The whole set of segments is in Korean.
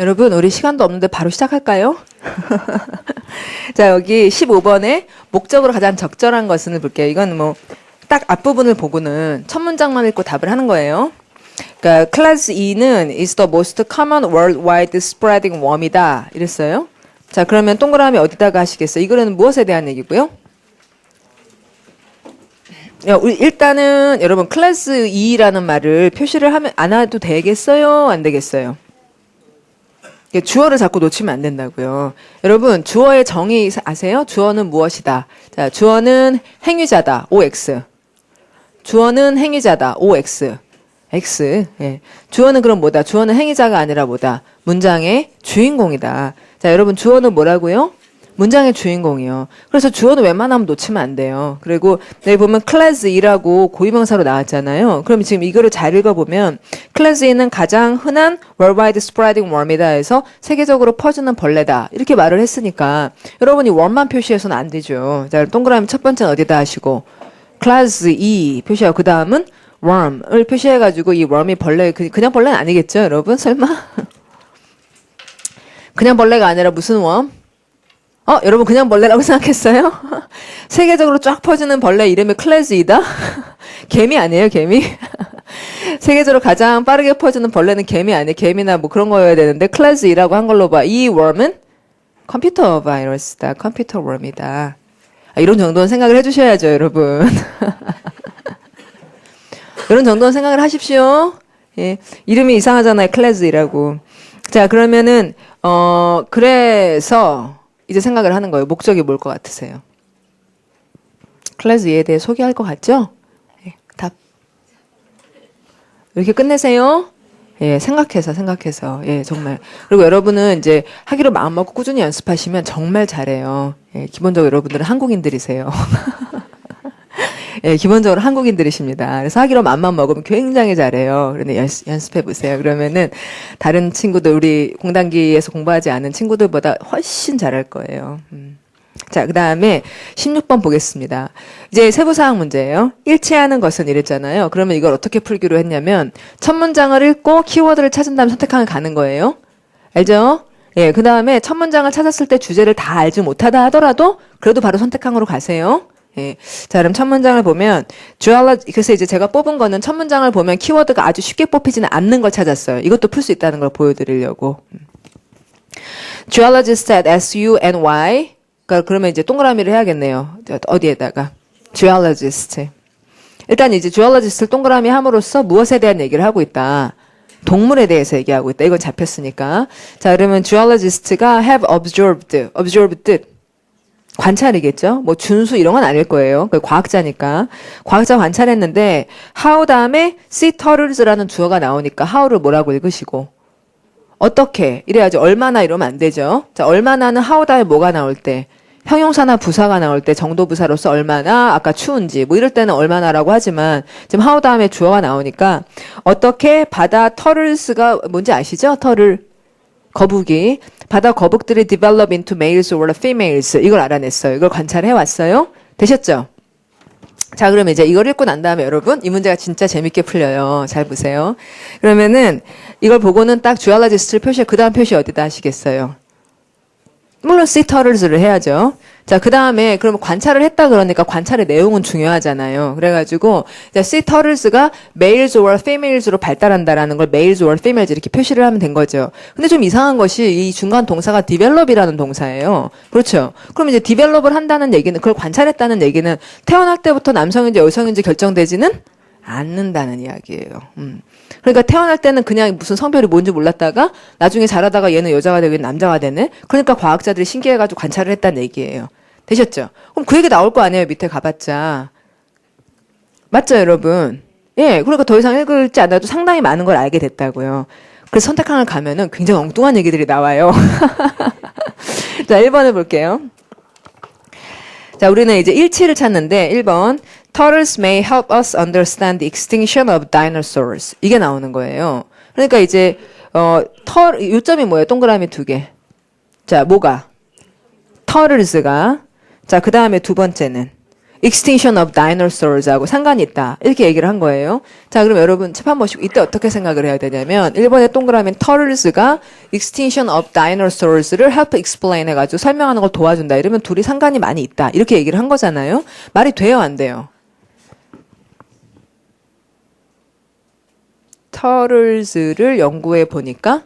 여러분, 우리 시간도 없는데 바로 시작할까요? 자, 여기 15번에 목적으로 가장 적절한 것을 볼게요. 이건 뭐, 딱 앞부분을 보고는 첫 문장만 읽고 답을 하는 거예요. 그러니까, Class E는 is the most common worldwide spreading worm이다. 이랬어요. 자, 그러면 동그라미 어디다가 하시겠어요? 이거는 무엇에 대한 얘기고요? 일단은 여러분, Class E라는 말을 표시를 하면 안 해도 되겠어요? 안 되겠어요? 주어를 자꾸 놓치면 안 된다고요. 여러분, 주어의 정의 아세요? 주어는 무엇이다. 자, 주어는 행위자다. OX. 주어는 행위자다. OX. X. 예. 주어는 그럼 뭐다? 주어는 행위자가 아니라 뭐다? 문장의 주인공이다. 자, 여러분, 주어는 뭐라고요? 문장의 주인공이요. 그래서 주어는 웬만하면 놓치면 안 돼요. 그리고 여기 보면 class E라고 고유명사로 나왔잖아요. 그럼 지금 이거를 잘 읽어보면 class E는 가장 흔한 worldwide spreading worm이다 해서 세계적으로 퍼지는 벌레다. 이렇게 말을 했으니까 여러분이 worm만 표시해서는 안 되죠. 자, 동그라미 첫 번째는 어디다 하시고 class E 표시하고 그 다음은 worm을 표시해가지고 이 worm이 벌레, 그냥 벌레는 아니겠죠, 여러분? 설마? 그냥 벌레가 아니라 무슨 worm? 여러분 그냥 벌레라고 생각했어요? 세계적으로 쫙 퍼지는 벌레 이름이 클래스이다? 개미 아니에요, 개미? 세계적으로 가장 빠르게 퍼지는 벌레는 개미 아니에요? 개미나 뭐 그런 거여야 되는데 클래스이라고 한 걸로 봐. 이 worm은 컴퓨터 바이러스다. 컴퓨터 worm이다. 이런 정도는 생각을 해주셔야죠, 여러분. 이런 정도는 생각을 하십시오. 예. 이름이 이상하잖아요, 클래스이라고. 자, 그러면은 그래서 이제 생각을 하는 거예요. 목적이 뭘 것 같으세요? 클래스 E에 대해 소개할 것 같죠? 예, 답. 이렇게 끝내세요. 예, 생각해서. 예, 정말. 그리고 여러분은 이제 하기로 마음먹고 꾸준히 연습하시면 정말 잘해요. 예, 기본적으로 여러분들은 한국인들이세요. 예, 기본적으로 한국인들이십니다. 그래서 하기로 맘만 먹으면 굉장히 잘해요. 그런데 연습해 보세요. 그러면은 다른 친구들, 우리 공단기에서 공부하지 않은 친구들보다 훨씬 잘할 거예요. 자, 그 다음에 16번 보겠습니다. 이제 세부사항 문제예요. 일치하는 것은 이랬잖아요. 그러면 이걸 어떻게 풀기로 했냐면 첫 문장을 읽고 키워드를 찾은 다음 선택하면 가는 거예요. 알죠? 예, 그 다음에 첫 문장을 찾았을 때 주제를 다 알지 못하다 하더라도 그래도 바로 선택항으로 가세요. 예. 자, 그럼 첫 문장을 보면 그래서 이제 제가 뽑은 거는 첫 문장을 보면 키워드가 아주 쉽게 뽑히지는 않는 걸 찾았어요. 이것도 풀 수 있다는 걸 보여드리려고. Geologist at SUNY. 그러면 이제 동그라미를 해야겠네요. 어디에다가? Geologist. 일단 이제 Geologist를 동그라미 함으로써 무엇에 대한 얘기를 하고 있다. 동물에 대해서 얘기하고 있다. 이건 잡혔으니까. 자, 그러면 Geologist가 have observed. observed. 관찰이겠죠? 뭐 준수 이런 건 아닐 거예요. 과학자니까. 과학자 관찰했는데 how 다음에 see turtles라는 주어가 나오니까 how를 뭐라고 읽으시고 어떻게 이래야지 얼마나 이러면 안 되죠. 자, 얼마나는 how 다음에 뭐가 나올 때 형용사나 부사가 나올 때 정도 부사로서 얼마나 아까 추운지 뭐 이럴 때는 얼마나라고 하지만 지금 how 다음에 주어가 나오니까 어떻게 바다 turtles가 뭔지 아시죠? 터를 거북이. 바다 거북들이 develop into males or females. 이걸 알아냈어요. 이걸 관찰해 왔어요. 되셨죠? 자, 그러면 이제 이걸 읽고 난 다음에 여러분, 이 문제가 진짜 재밌게 풀려요. 잘 보세요. 그러면은 이걸 보고는 딱 geologist를 표시해. 그 다음 표시 어디다 하시겠어요? 물론 sea turtles를 해야죠. 자, 그 다음에 그러면 관찰을 했다 그러니까 관찰의 내용은 중요하잖아요. 그래가지고 sea turtles가 males or females로 발달한다라는 걸 males or females 이렇게 표시를 하면 된 거죠. 근데 좀 이상한 것이 이 중간 동사가 develop이라는 동사예요. 그렇죠. 그럼 이제 develop을 한다는 얘기는 그걸 관찰했다는 얘기는 태어날 때부터 남성인지 여성인지 결정되지는 않는다는 이야기예요. 그러니까 태어날 때는 그냥 무슨 성별이 뭔지 몰랐다가 나중에 자라다가 얘는 여자가 되고 얘는 남자가 되네. 그러니까 과학자들이 신기해가지고 관찰을 했다는 얘기예요. 되셨죠? 그럼 그 얘기 나올 거 아니에요. 밑에 가봤자. 맞죠, 여러분? 예, 그러니까 더 이상 읽지 않아도 상당히 많은 걸 알게 됐다고요. 그래서 선택항을 가면은 굉장히 엉뚱한 얘기들이 나와요. 자, 1번을 볼게요. 자, 우리는 이제 일치를 찾는데 1번 Turtles may help us understand the extinction of dinosaurs. 이게 나오는 거예요. 그러니까 이제 요점이 뭐예요? 동그라미 2개. 자, 뭐가? Turtles가. 자, 그 다음에 두 번째는 extinction of dinosaurs 하고 상관이 있다. 이렇게 얘기를 한 거예요. 자, 그럼 여러분 책 한번 보시고 이때 어떻게 생각을 해야 되냐면 1번의 동그라미 turtles가 extinction of dinosaurs를 help explain 해가지고 설명하는 걸 도와준다. 이러면 둘이 상관이 많이 있다. 이렇게 얘기를 한 거잖아요. 말이 돼요, 안 돼요? turtles를 연구해 보니까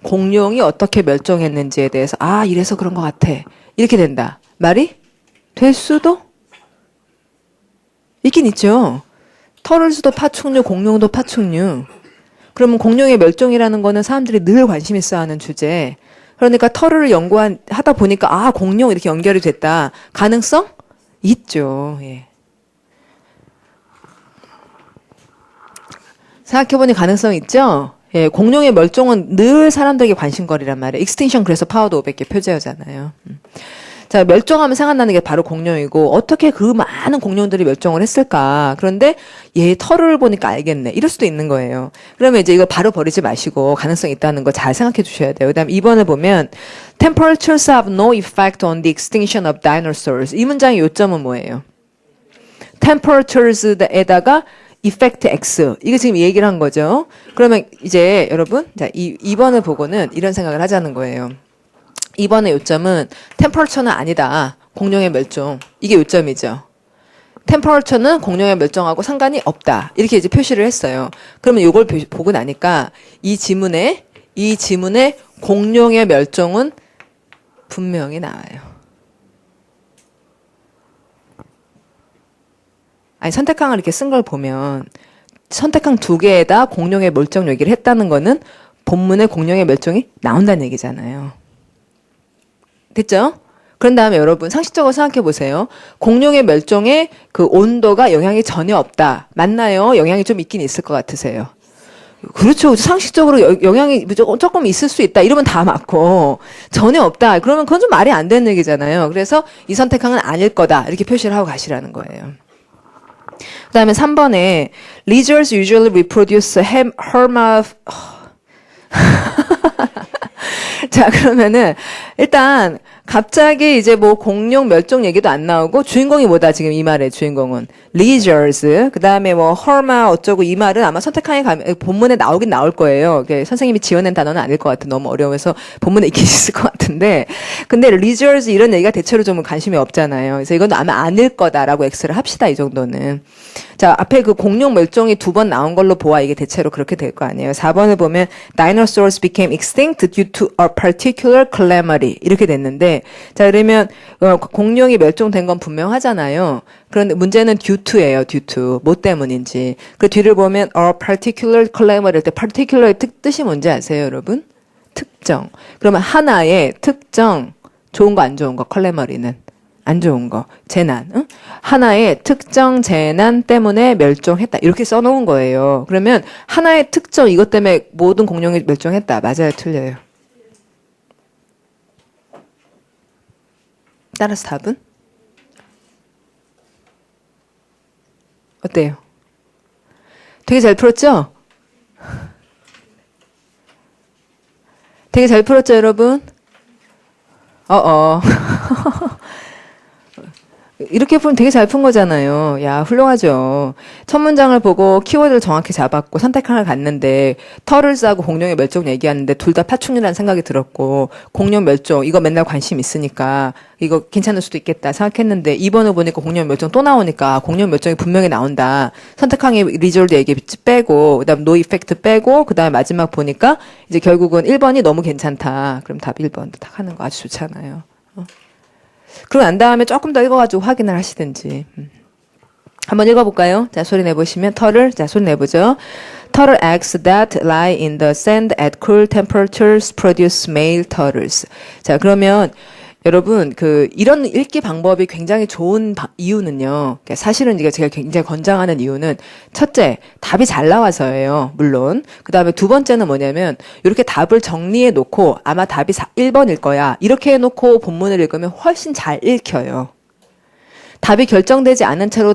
공룡이 어떻게 멸종했는지에 대해서 이래서 그런 것 같아. 이렇게 된다. 말이 될 수도 있긴 있죠. 터틀스도 파충류, 공룡도 파충류. 그러면 공룡의 멸종이라는 거는 사람들이 늘 관심 있어 하는 주제. 그러니까 터틀을 연구하다 보니까 공룡 이렇게 연결이 됐다. 가능성? 있죠. 예. 생각해보니 가능성 있죠? 예, 공룡의 멸종은 늘 사람들에게 관심거리란 말이에요. 익스틴션 그래서 파워드 500개 표제어잖아요. 자, 멸종하면 생각나는 게 바로 공룡이고 어떻게 그 많은 공룡들이 멸종을 했을까. 그런데 얘 털을 보니까 알겠네. 이럴 수도 있는 거예요. 그러면 이제 이거 바로 버리지 마시고 가능성 있다는 거 잘 생각해 주셔야 돼요. 그다음 2번을 보면 temperatures have no effect on the extinction of dinosaurs. 이 문장의 요점은 뭐예요? temperatures에다가 effect X. 이거 지금 이 얘기를 한 거죠. 그러면 이제 여러분, 자, 2번을 보고는 이런 생각을 하자는 거예요. 2번의 요점은 템퍼러처는 아니다. 공룡의 멸종. 이게 요점이죠. 템퍼러처는 공룡의 멸종하고 상관이 없다. 이렇게 이제 표시를 했어요. 그러면 이걸 보고 나니까 이 지문에 공룡의 멸종은 분명히 나와요. 아니, 선택항을 이렇게 쓴 걸 보면 선택항 2개에다 공룡의 멸종 얘기를 했다는 거는 본문에 공룡의 멸종이 나온다는 얘기잖아요. 됐죠? 그런 다음에 여러분 상식적으로 생각해 보세요. 공룡의 멸종에 그 온도가 영향이 전혀 없다. 맞나요? 영향이 좀 있긴 있을 것 같으세요? 그렇죠. 상식적으로 영향이 조금 있을 수 있다. 이러면 다 맞고 전혀 없다. 그러면 그건 좀 말이 안 되는 얘기잖아요. 그래서 이 선택항은 아닐 거다. 이렇게 표시를 하고 가시라는 거예요. 그 다음에 3번에 lizards usually reproduce 자, 그러면은 일단 갑자기 이제 뭐 공룡 멸종 얘기도 안 나오고 주인공이 뭐다 지금 이 말의 주인공은 lizards 그다음에 뭐 herma 어쩌고 이 말은 아마 선택항에 가면 본문에 나오긴 나올 거예요. 선생님이 지어낸 단어는 아닐 것 같아. 너무 어려워서 본문에 있긴 있을 것 같은데 근데 lizards 이런 얘기가 대체로 좀 관심이 없잖아요. 그래서 이건 아마 아닐 거다라고 X를 합시다. 이 정도는. 자, 앞에 그 공룡 멸종이 2번 나온 걸로 보아 이게 대체로 그렇게 될 거 아니에요. 4번을 보면 dinosaurs became extinct due to a particular calamity 이렇게 됐는데 자, 그러면 공룡이 멸종된 건 분명하잖아요. 그런데 문제는 due to예요. due to. 뭐 때문인지. 그 뒤를 보면 a particular calamity 할 때 particular의 뜻이 뭔지 아세요, 여러분? 특정. 그러면 하나의 특정 좋은 거 안 좋은 거 calamity는 안 좋은 거, 재난, 응? 하나의 특정 재난 때문에 멸종했다. 이렇게 써놓은 거예요. 그러면 하나의 특정 이것 때문에 모든 공룡이 멸종했다. 맞아요, 틀려요? 따라서 답은? 어때요? 되게 잘 풀었죠? 되게 잘 풀었죠, 여러분? 이렇게 풀면 되게 잘 푼 거잖아요. 야, 훌륭하죠. 첫 문장을 보고 키워드를 정확히 잡았고 선택하나 갔는데 터틀스하고 공룡의 멸종 얘기하는데 둘 다 파충류라는 생각이 들었고 공룡 멸종 이거 맨날 관심 있으니까 이거 괜찮을 수도 있겠다 생각했는데 2번을 보니까 공룡 멸종 또 나오니까 공룡 멸종이 분명히 나온다. 선택항의 리졸드 얘기 빼고 그다음 노 이펙트 빼고 그다음에 마지막 보니까 이제 결국은 1번이 너무 괜찮다. 그럼 답 1번 딱 하는 거 아주 좋잖아요. 그러고 난 다음에 조금 더 읽어가지고 확인을 하시든지. 한번 읽어볼까요? 자, 소리 내보시면 터틀, 자, 소리 내보죠. Turtle eggs that lie in the sand at cool temperatures produce male turtles. 자, 그러면 여러분 이런 읽기 방법이 굉장히 좋은 이유는요. 사실은 이게 제가 굉장히 권장하는 이유는 첫째, 답이 잘 나와서예요. 물론. 그다음에 두 번째는 뭐냐면 이렇게 답을 정리해 놓고 아마 답이 1번일 거야. 이렇게 해 놓고 본문을 읽으면 훨씬 잘 읽혀요. 답이 결정되지 않은 채로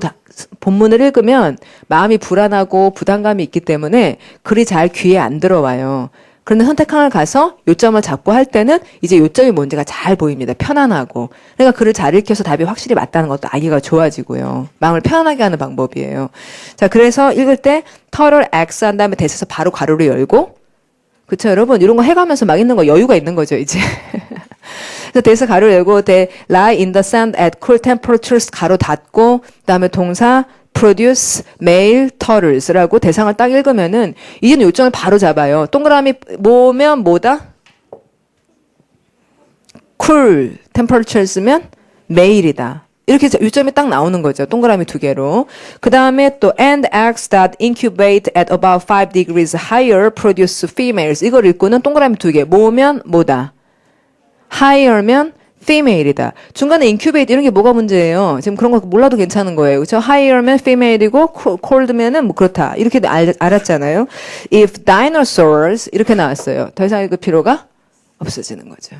본문을 읽으면 마음이 불안하고 부담감이 있기 때문에 글이 잘 귀에 안 들어와요. 그런데 선택항을 가서 요점을 잡고 할 때는 이제 요점이 뭔지가 잘 보입니다. 편안하고. 그러니까 글을 잘 읽혀서 답이 확실히 맞다는 것도 알기가 좋아지고요. 마음을 편안하게 하는 방법이에요. 자, 그래서 읽을 때 터를 X 한 다음에 대셔서 바로 가로를 열고, 그쵸, 여러분? 이런 거 해가면서 막 읽는 거 여유가 있는 거죠, 이제. 그래서 대서 가로를 열고, they lie in the sand at cool temperatures 가로 닫고, 그 다음에 동사 produce male turtles라고 대상을 딱 읽으면은 이제는 요점을 바로 잡아요. 동그라미 뭐면 뭐다? cool temperatures면 male이다. 이렇게 요점이 딱 나오는 거죠. 동그라미 두 개로. 그 다음에 또 and eggs that incubate at about 5 degrees higher produce females. 이걸 읽고는 동그라미 두 개. 뭐면 뭐다? higher면 female이다. 중간에 incubate 이런 게 뭐가 문제예요? 지금 그런 거 몰라도 괜찮은 거예요. 그렇죠? higher면 female이고 cold면은 뭐 그렇다. 이렇게 알았잖아요. If dinosaurs 이렇게 나왔어요. 더 이상 읽을 필요가 없어지는 거죠.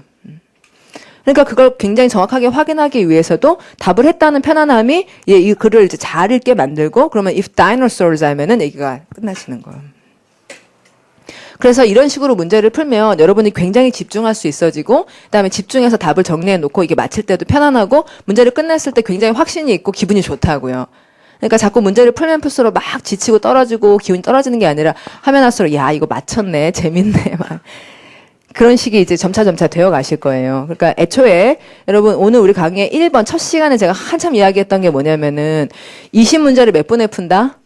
그러니까 그걸 굉장히 정확하게 확인하기 위해서도 답을 했다는 편안함이 이 글을 이제 잘 읽게 만들고 그러면 if dinosaurs 하면은 얘기가 끝나시는 거예요. 그래서 이런 식으로 문제를 풀면 여러분이 굉장히 집중할 수 있어지고 그다음에 집중해서 답을 정리해 놓고 이게 맞힐 때도 편안하고 문제를 끝냈을 때 굉장히 확신이 있고 기분이 좋다고요. 그러니까 자꾸 문제를 풀면 풀수록 막 지치고 떨어지고 기분이 떨어지는 게 아니라 하면 할수록 야 이거 맞췄네 재밌네 막 그런 식이 이제 점차 되어 가실 거예요. 그러니까 애초에 여러분 오늘 우리 강의의 1번 첫 시간에 제가 한참 이야기했던 게 뭐냐면은 20문제를 몇 분에 푼다?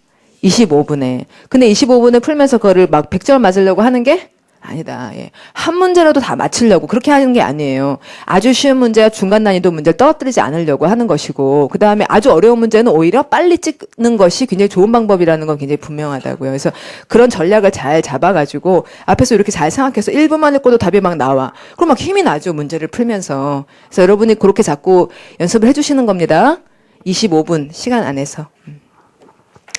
25분에. 근데 25분을 풀면서 그거를 막 100점 맞으려고 하는 게 아니다. 예. 한 문제라도 다 맞추려고 그렇게 하는 게 아니에요. 아주 쉬운 문제와 중간 난이도 문제를 떨어뜨리지 않으려고 하는 것이고 그 다음에 아주 어려운 문제는 오히려 빨리 찍는 것이 굉장히 좋은 방법이라는 건 굉장히 분명하다고요. 그래서 그런 전략을 잘 잡아가지고 앞에서 이렇게 잘 생각해서 1분만 읽고도 답이 막 나와. 그럼 막 힘이 나죠. 문제를 풀면서. 그래서 여러분이 그렇게 자꾸 연습을 해주시는 겁니다. 25분 시간 안에서.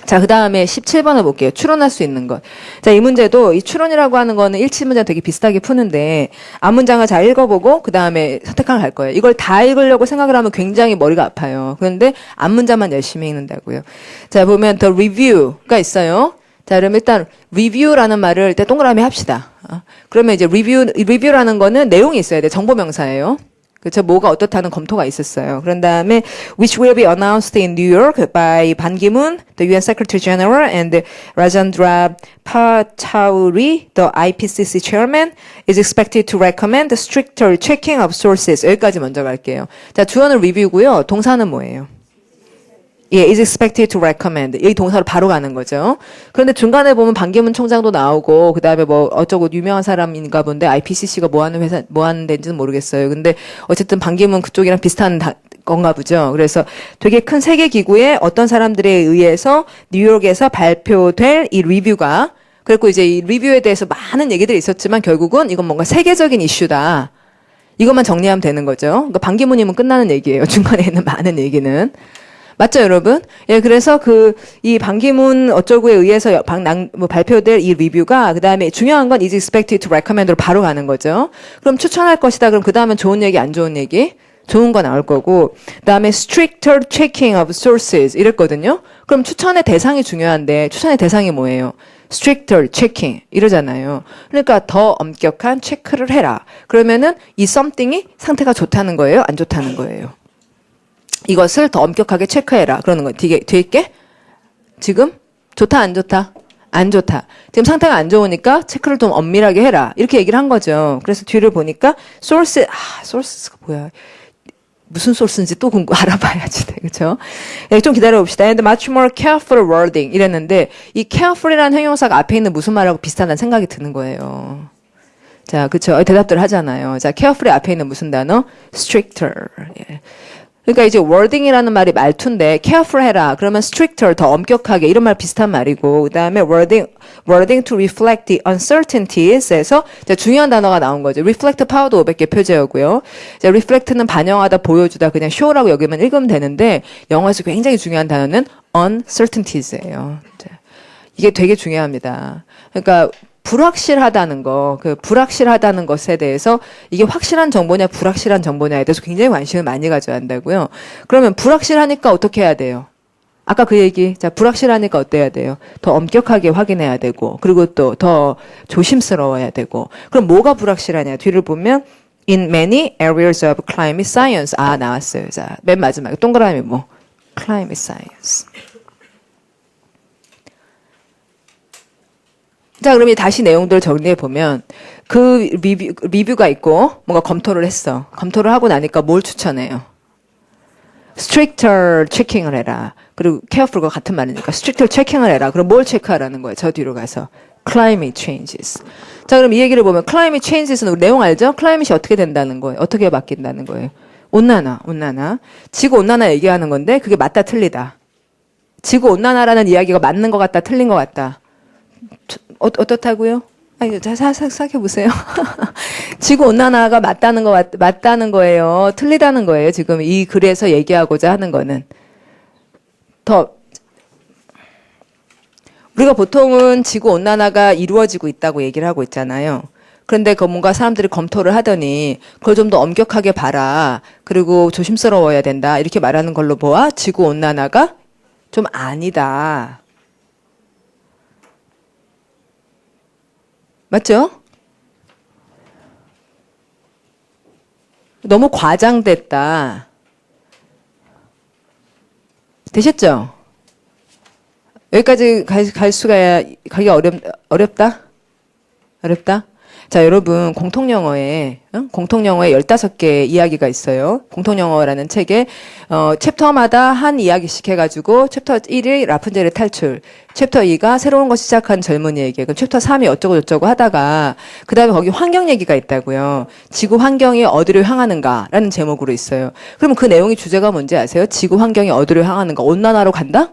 자, 그 다음에 17번을 볼게요. 추론할 수 있는 것. 자, 이 문제도 이 추론이라고 하는 거는 일치문제랑 되게 비슷하게 푸는데 앞문장을 잘 읽어보고 그 다음에 선택항을 갈 거예요. 이걸 다 읽으려고 생각을 하면 굉장히 머리가 아파요. 그런데 앞문장만 열심히 읽는다고요. 자, 보면 the review가 있어요. 자, 그럼 일단 review라는 말을 일단 동그라미 합시다. 그러면 이제 review라는 거는 내용이 있어야 돼. 정보명사예요. 그렇죠. 뭐가 어떻다는 검토가 있었어요. 그런 다음에 which will be announced in New York by Ban Ki-moon, the UN Secretary General, and Rajendra Pachauri, the IPCC Chairman, is expected to recommend stricter checking of sources. 여기까지 먼저 갈게요. 자, 주어는 review고요. 동사는 뭐예요? 예, is expected to recommend. 이 동사로 바로 가는 거죠. 그런데 중간에 보면 반기문 총장도 나오고, 그 다음에 뭐, 어쩌고 유명한 사람인가 본데, IPCC가 뭐 하는 회사, 뭐 하는 데인지는 모르겠어요. 근데 어쨌든 반기문 그쪽이랑 비슷한 건가 보죠. 그래서 되게 큰 세계 기구에 어떤 사람들에 의해서 뉴욕에서 발표될 이 리뷰가, 그리고 이제 이 리뷰에 대해서 많은 얘기들이 있었지만 결국은 이건 뭔가 세계적인 이슈다. 이것만 정리하면 되는 거죠. 그러니까 반기문이면 끝나는 얘기예요. 중간에 있는 많은 얘기는. 맞죠, 여러분? 예, 그래서 이 반기문 어쩌고에 의해서 발표될 이 리뷰가, 그 다음에 중요한 건 is expected to recommend로 바로 가는 거죠. 그럼 추천할 것이다. 그럼 그 다음엔 좋은 얘기, 안 좋은 얘기? 좋은 거 나올 거고, 그 다음에 stricter checking of sources 이랬거든요. 그럼 추천의 대상이 중요한데, 추천의 대상이 뭐예요? stricter checking 이러잖아요. 그러니까 더 엄격한 체크를 해라. 그러면은 이 something이 상태가 좋다는 거예요? 안 좋다는 거예요? 이것을 더 엄격하게 체크해라. 그러는 거예요. 뒤에 있게 지금 좋다 안 좋다? 안 좋다. 지금 상태가 안 좋으니까 체크를 좀 엄밀하게 해라. 이렇게 얘기를 한 거죠. 그래서 뒤를 보니까 source가 뭐야? 무슨 소스인지 또 알아봐야지. 그렇죠? 네, 좀 기다려 봅시다. And much more careful wording 이랬는데 이 careful이라는 형용사가 앞에 있는 무슨 말하고 비슷하다는 생각이 드는 거예요. 자, 그렇죠? 대답들 하잖아요. 자, careful의 앞에 있는 무슨 단어? stricter. 예. 그러니까 이제 wording이라는 말이 말투인데 careful 해라. 그러면 stricter 더 엄격하게 이런 말 비슷한 말이고 그다음에 wording to reflect the uncertainties에서 중요한 단어가 나온 거죠. reflect 파워도 500개 표제어고요. 자, reflect는 반영하다 보여주다 그냥 show라고 여기만 읽으면 되는데 영어에서 굉장히 중요한 단어는 uncertainties예요. 자, 이게 되게 중요합니다. 그러니까 불확실하다는 거, 불확실하다는 것에 대해서 이게 확실한 정보냐, 불확실한 정보냐에 대해서 굉장히 관심을 많이 가져야 한다고요. 그러면 불확실하니까 어떻게 해야 돼요? 아까 그 얘기. 자, 불확실하니까 어때야 돼요? 더 엄격하게 확인해야 되고, 그리고 또 더 조심스러워야 되고. 그럼 뭐가 불확실하냐? 뒤를 보면, in many areas of climate science. 아, 나왔어요. 자, 맨 마지막에 동그라미 뭐? climate science. 자, 그럼 다시 내용들을 정리해 보면, 그 리뷰가 있고, 뭔가 검토를 했어. 검토를 하고 나니까 뭘 추천해요? stricter checking을 해라. 그리고 careful과 같은 말이니까 stricter checking을 해라. 그럼 뭘 체크하라는 거예요? 저 뒤로 가서. climate changes. 자, 그럼 이 얘기를 보면 climate changes는 우리 내용 알죠? climate이 어떻게 된다는 거예요? 어떻게 바뀐다는 거예요? 온난화, 온난화. 지구 온난화 얘기하는 건데 그게 맞다 틀리다. 지구 온난화라는 이야기가 맞는 것 같다 틀린 것 같다. 어떻다고요? 아니, 생각해 보세요. 지구 온난화가 맞다는 거예요. 틀리다는 거예요. 지금 이 글에서 얘기하고자 하는 거는. 우리가 보통은 지구 온난화가 이루어지고 있다고 얘기를 하고 있잖아요. 그런데 그 뭔가 사람들이 검토를 하더니 그걸 좀 더 엄격하게 봐라. 그리고 조심스러워야 된다. 이렇게 말하는 걸로 보아 지구 온난화가 좀 아니다. 맞죠? 너무 과장됐다. 되셨죠? 여기까지 가기가 어렵다? 어렵다? 자, 여러분, 공통영어에 15개의 이야기가 있어요. 공통영어라는 책에, 챕터마다 한 이야기씩 해가지고, 챕터 1이 라푼젤의 탈출, 챕터 2가 새로운 것 시작한 젊은이에게, 그럼 챕터 3이 어쩌고저쩌고 하다가, 그 다음에 거기 환경 얘기가 있다고요. 지구 환경이 어디로 향하는가라는 제목으로 있어요. 그럼 그 내용의 주제가 뭔지 아세요? 지구 환경이 어디로 향하는가? 온난화로 간다?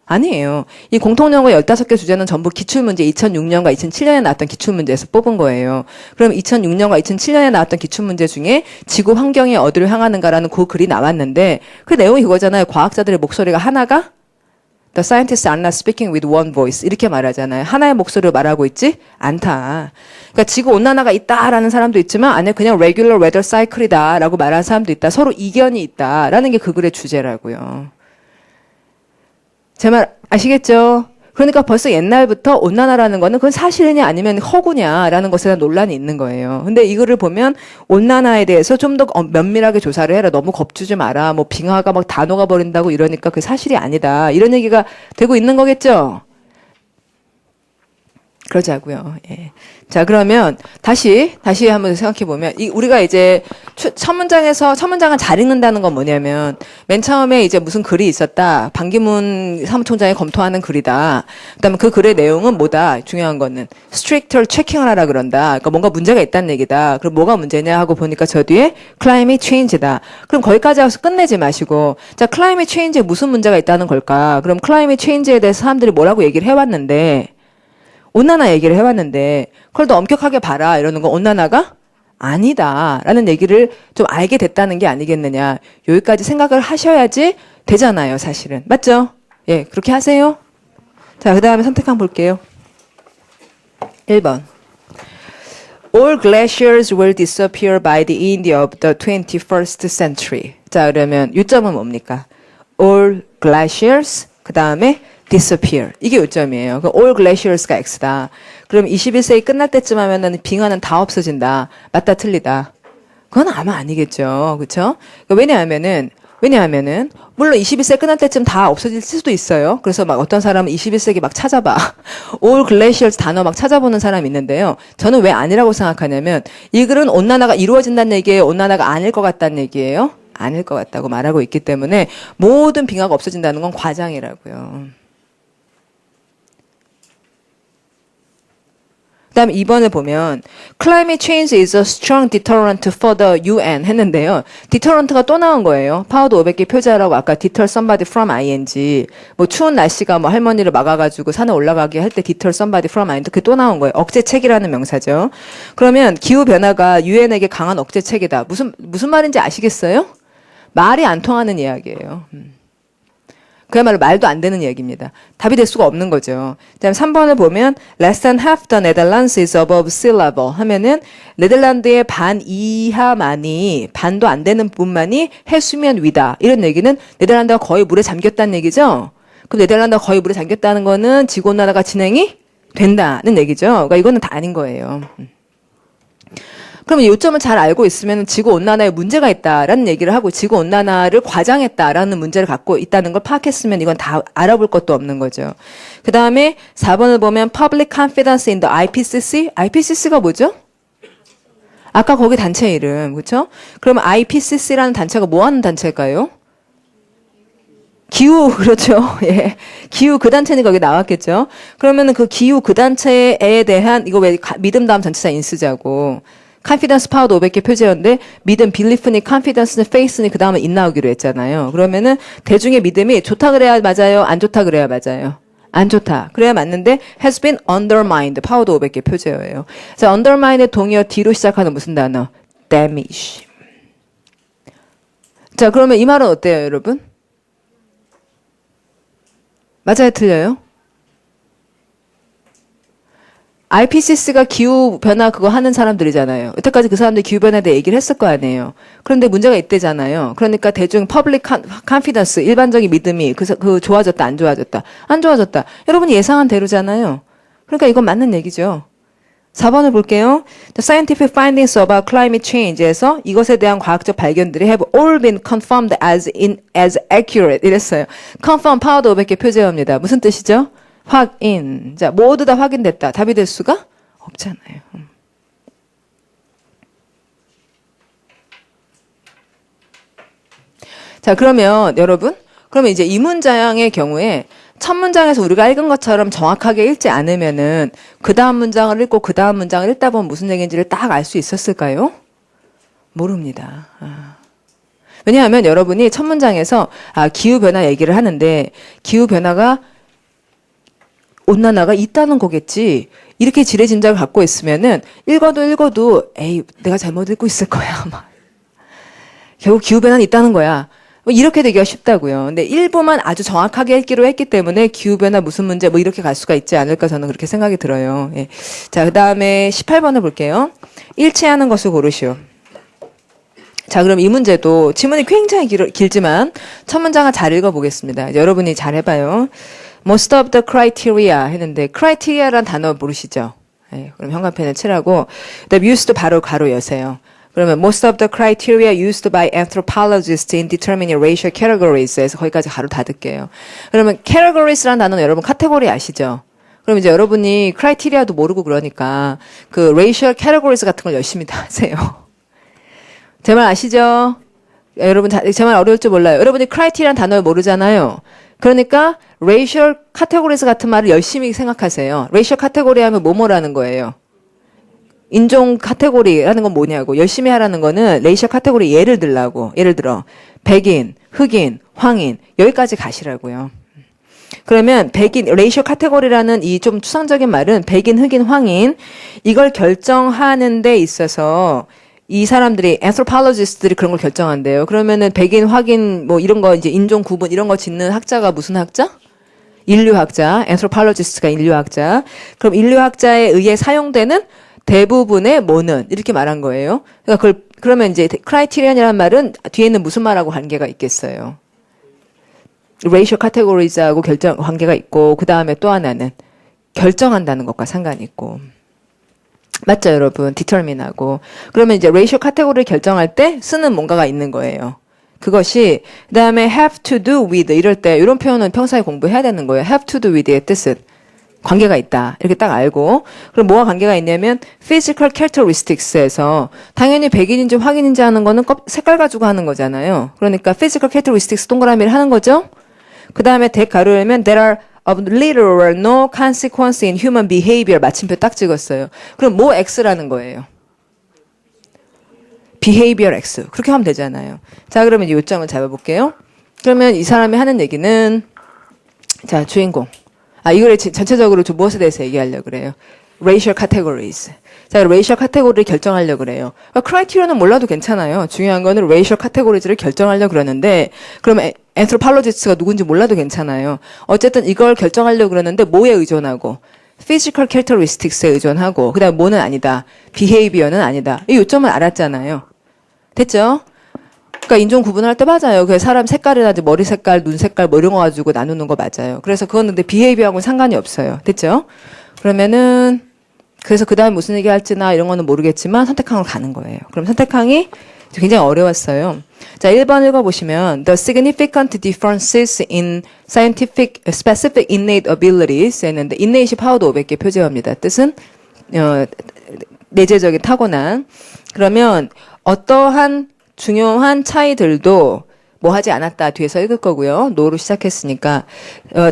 아니에요. 이 공통영어 15개 주제는 전부 기출문제 2006년과 2007년에 나왔던 기출문제에서 뽑은 거예요. 그럼 2006년과 2007년에 나왔던 기출문제 중에 지구 환경이 어디로 향하는가라는 그 글이 나왔는데 그 내용이 그거잖아요. 과학자들의 목소리가 하나가 The scientists are not speaking with one voice 이렇게 말하잖아요. 하나의 목소리로 말하고 있지 않다. 그러니까 지구 온난화가 있다라는 사람도 있지만 아니 그냥 regular weather cycle이다 라고 말하는 사람도 있다. 서로 이견이 있다라는 게 그 글의 주제라고요. 제 말 아시겠죠? 그러니까 벌써 옛날부터 온난화라는 거는 그건 사실이냐 아니면 허구냐라는 것에 대한 논란이 있는 거예요. 근데 이거를 보면 온난화에 대해서 좀 더 면밀하게 조사를 해라. 너무 겁주지 마라. 뭐 빙하가 막 다 녹아버린다고 이러니까 그게 사실이 아니다. 이런 얘기가 되고 있는 거겠죠? 그러자고요. 예. 자, 그러면 다시 한번 생각해 보면 우리가 이제 첫 문장을 잘 읽는다는 건 뭐냐면 맨 처음에 이제 무슨 글이 있었다. 반기문 사무총장이 검토하는 글이다. 그다음에 그 글의 내용은 뭐다? 중요한 거는 stricter checking을 하라 그런다. 그러니까 뭔가 문제가 있다는 얘기다. 그럼 뭐가 문제냐 하고 보니까 저 뒤에 climate change다. 그럼 거기까지 와서 끝내지 마시고 자, climate change에 무슨 문제가 있다는 걸까? 그럼 climate change에 대해서 사람들이 뭐라고 얘기를 해왔는데 온난화 얘기를 해왔는데 그걸 더 엄격하게 봐라 이러는 건 온난화가 아니다라는 얘기를 좀 알게 됐다는 게 아니겠느냐. 여기까지 생각을 하셔야지 되잖아요. 사실은. 맞죠? 예, 그렇게 하세요. 자, 그 다음에 선택 한번 볼게요. 1번. All glaciers will disappear by the end of the 21st century. 자, 그러면 요점은 뭡니까? All glaciers, 그 다음에 disappear. 이게 요점이에요. all glaciers가 X다. 그럼 21세기 끝날 때쯤 하면은 빙하는 다 없어진다. 맞다, 틀리다. 그건 아마 아니겠죠. 그쵸? 왜냐하면은, 물론 21세기 끝날 때쯤 다 없어질 수도 있어요. 그래서 막 어떤 사람은 21세기 막 찾아봐. all glaciers 단어 막 찾아보는 사람이 있는데요. 저는 왜 아니라고 생각하냐면, 이 글은 온난화가 이루어진다는 얘기예요. 온난화가 아닐 것 같다는 얘기예요. 아닐 것 같다고 말하고 있기 때문에 모든 빙하가 없어진다는 건 과장이라고요. 그다음에 2번을 보면 climate change is a strong deterrent for the UN 했는데요. deterrent가 또 나온 거예요. 파워드 500개 표제하라고 아까 deter somebody from ing 뭐 추운 날씨가 뭐 할머니를 막아가지고 산에 올라가게 할 때 deter somebody from ing 그게 또 나온 거예요. 억제책이라는 명사죠. 그러면 기후 변화가 UN에게 강한 억제책이다. 무슨 말인지 아시겠어요? 말이 안 통하는 이야기예요. 그야말로 말도 안 되는 얘기입니다. 답이 될 수가 없는 거죠. 그다음 3번을 보면 less than half the Netherlands is above sea level 하면은 네덜란드의 반 이하만이 반도 안 되는 부분만이 해수면 위다. 이런 얘기는 네덜란드가 거의 물에 잠겼다는 얘기죠. 그럼 네덜란드가 거의 물에 잠겼다는 거는 지구온난화가 진행이 된다는 얘기죠. 그러니까 이거는 다 아닌 거예요. 그러면 요점을 잘 알고 있으면 지구온난화에 문제가 있다라는 얘기를 하고 지구온난화를 과장했다라는 문제를 갖고 있다는 걸 파악했으면 이건 다 알아볼 것도 없는 거죠. 그 다음에 4번을 보면 Public Confidence in the IPCC. IPCC가 뭐죠? 아까 거기 단체 이름, 그렇죠? 그러면 IPCC라는 단체가 뭐 하는 단체일까요? 기후, 그렇죠. 예. 기후 그 단체니까 거기 나왔겠죠. 그러면은 그 기후 그 단체에 대한, 이거 왜 믿음 다음 전치사 인수자고, confidence 파워도 500개 표제였는데, 믿음, belief니, confidence니, faith니, 그 다음에 in 나오기로 했잖아요. 그러면은 대중의 믿음이 좋다 그래야 맞아요? 안 좋다 그래야 맞아요? 안 좋다. 그래야 맞는데, has been undermined. 파워도 500개 표제어예요. 자, undermine의 동의어 D로 시작하는 무슨 단어? damage. 자, 그러면 이 말은 어때요, 여러분? 맞아요, 틀려요? IPCC가 기후변화 그거 하는 사람들이잖아요. 여태까지 그 사람들이 기후변화에 대해 얘기를 했을 거 아니에요. 그런데 문제가 있대잖아요. 그러니까 대중 퍼블릭 컨피던스, 일반적인 믿음이 그 좋아졌다, 안 좋아졌다. 안 좋아졌다. 여러분이 예상한 대로잖아요. 그러니까 이건 맞는 얘기죠. 4번을 볼게요. The scientific findings about climate change에서 이것에 대한 과학적 발견들이 have all been confirmed as accurate 이랬어요. confirm 파워도 500개 표제어입니다. 무슨 뜻이죠? 확인. 자, 모두 다 확인됐다. 답이 될 수가 없잖아요. 자, 그러면 여러분, 그러면 이제 이 문장의 경우에 첫 문장에서 우리가 읽은 것처럼 정확하게 읽지 않으면은 그 다음 문장을 읽고 그 다음 문장을 읽다 보면 무슨 얘기인지를 딱 알 수 있었을까요? 모릅니다. 왜냐하면 여러분이 첫 문장에서 기후변화 얘기를 하는데 기후변화가 온난화가 있다는 거겠지. 이렇게 지레짐작을 갖고 있으면은 읽어도 에이 내가 잘못 읽고 있을 거야. 막. 결국 기후변화는 있다는 거야. 뭐 이렇게 되기가 쉽다고요. 근데 일부만 아주 정확하게 읽기로 했기 때문에 기후변화 무슨 문제 뭐 이렇게 갈 수가 있지 않을까 저는 그렇게 생각이 들어요. 예. 자, 그 다음에 18번을 볼게요. 일치하는 것을 고르시오. 자, 그럼 이 문제도 지문이 굉장히 길지만 첫 문장을 잘 읽어보겠습니다. 여러분이 잘 해봐요. Most of the criteria 했는데 criteria란 단어 모르시죠? 네, 그럼 현관펜을 칠하고 그다음 use도 바로 가로 여세요. 그러면 most of the criteria used by anthropologists in determining racial categories에서 거기까지 가로 닫을게요. 그러면 categories라는 단어는 여러분 카테고리 아시죠? 그럼 이제 여러분이 criteria도 모르고 그러니까 그 racial categories 같은 걸 열심히 다 하세요. 제 말 아시죠? 여러분 제 말 어려울 줄 몰라요. 여러분이 criteria라는 단어를 모르잖아요. 그러니까 racial categories 같은 말을 열심히 생각하세요. racial category 하면 뭐뭐라는 거예요. 인종 카테고리라는 건 뭐냐고. 열심히 하라는 거는 racial category 예를 들어 백인, 흑인, 황인 여기까지 가시라고요. 그러면 백인 racial category라는 이 좀 추상적인 말은 백인, 흑인, 황인 이걸 결정하는 데 있어서 이 사람들이 anthropologist들이 그런 걸 결정한대요. 그러면은 백인, 확인 뭐 이런 거 이제 인종 구분 이런 거 짓는 학자가 무슨 학자? 인류학자. anthropologist가 인류학자. 그럼 인류학자에 의해 사용되는 대부분의 뭐는 이렇게 말한 거예요. 그러니까 그러면 이제 criterion이라는 말은 뒤에는 무슨 말하고 관계가 있겠어요? racial categories하고 관계가 있고 그 다음에 또 하나는 결정한다는 것과 상관이 있고. 맞죠, 여러분? determine하고. 그러면 이제 racial category를 결정할 때 쓰는 뭔가가 있는 거예요. 그것이 그다음에 have to do with 이럴 때 이런 표현은 평소에 공부해야 되는 거예요. have to do with의 뜻은 관계가 있다. 이렇게 딱 알고. 그럼 뭐가 관계가 있냐면 physical characteristics에서 당연히 백인인지 확인인지 하는 거는 색깔 가지고 하는 거잖아요. 그러니까 physical characteristics 동그라미를 하는 거죠. 그다음에 대 가로 열면 there are of little or no consequence in human behavior 마침표 딱 찍었어요. 그럼 뭐 X라는 거예요? behavior X. 그렇게 하면 되잖아요. 자, 그러면 이제 요점을 잡아볼게요. 그러면 이 사람이 하는 얘기는 자, 주인공. 이거를 전체적으로 좀 무엇에 대해서 얘기하려고 그래요? racial categories. 자, racial categori를 결정하려고 그래요. 크라이테리아는 몰라도 괜찮아요. 중요한 거는 racial categories를 결정하려고 그러는데, 그러면 anthropologist가 누군지 몰라도 괜찮아요. 어쨌든 이걸 결정하려고 그러는데 뭐에 의존하고 physical characteristics에 의존하고 그다음에 뭐는 아니다. behavior는 아니다. 이 요점을 알았잖아요. 됐죠? 그러니까 인종 구분할 때 맞아요. 그 사람 색깔이라든지 머리 색깔, 눈 색깔 뭐 이런 거 가지고 나누는 거 맞아요. 그래서 그건 근데 behavior하고는 상관이 없어요. 됐죠? 그러면은 그래서 그다음에 무슨 얘기 할지나 이런 거는 모르겠지만 선택항으로 가는 거예요. 그럼 선택항이 굉장히 어려웠어요. 자, 1번 읽어보시면 The significant differences in scientific specific innate abilities 했는데 innate이 파워드 500개 표제어입니다. 뜻은 내재적인 타고난. 그러면 어떠한 중요한 차이들도 뭐 하지 않았다 뒤에서 읽을 거고요. 노로 시작했으니까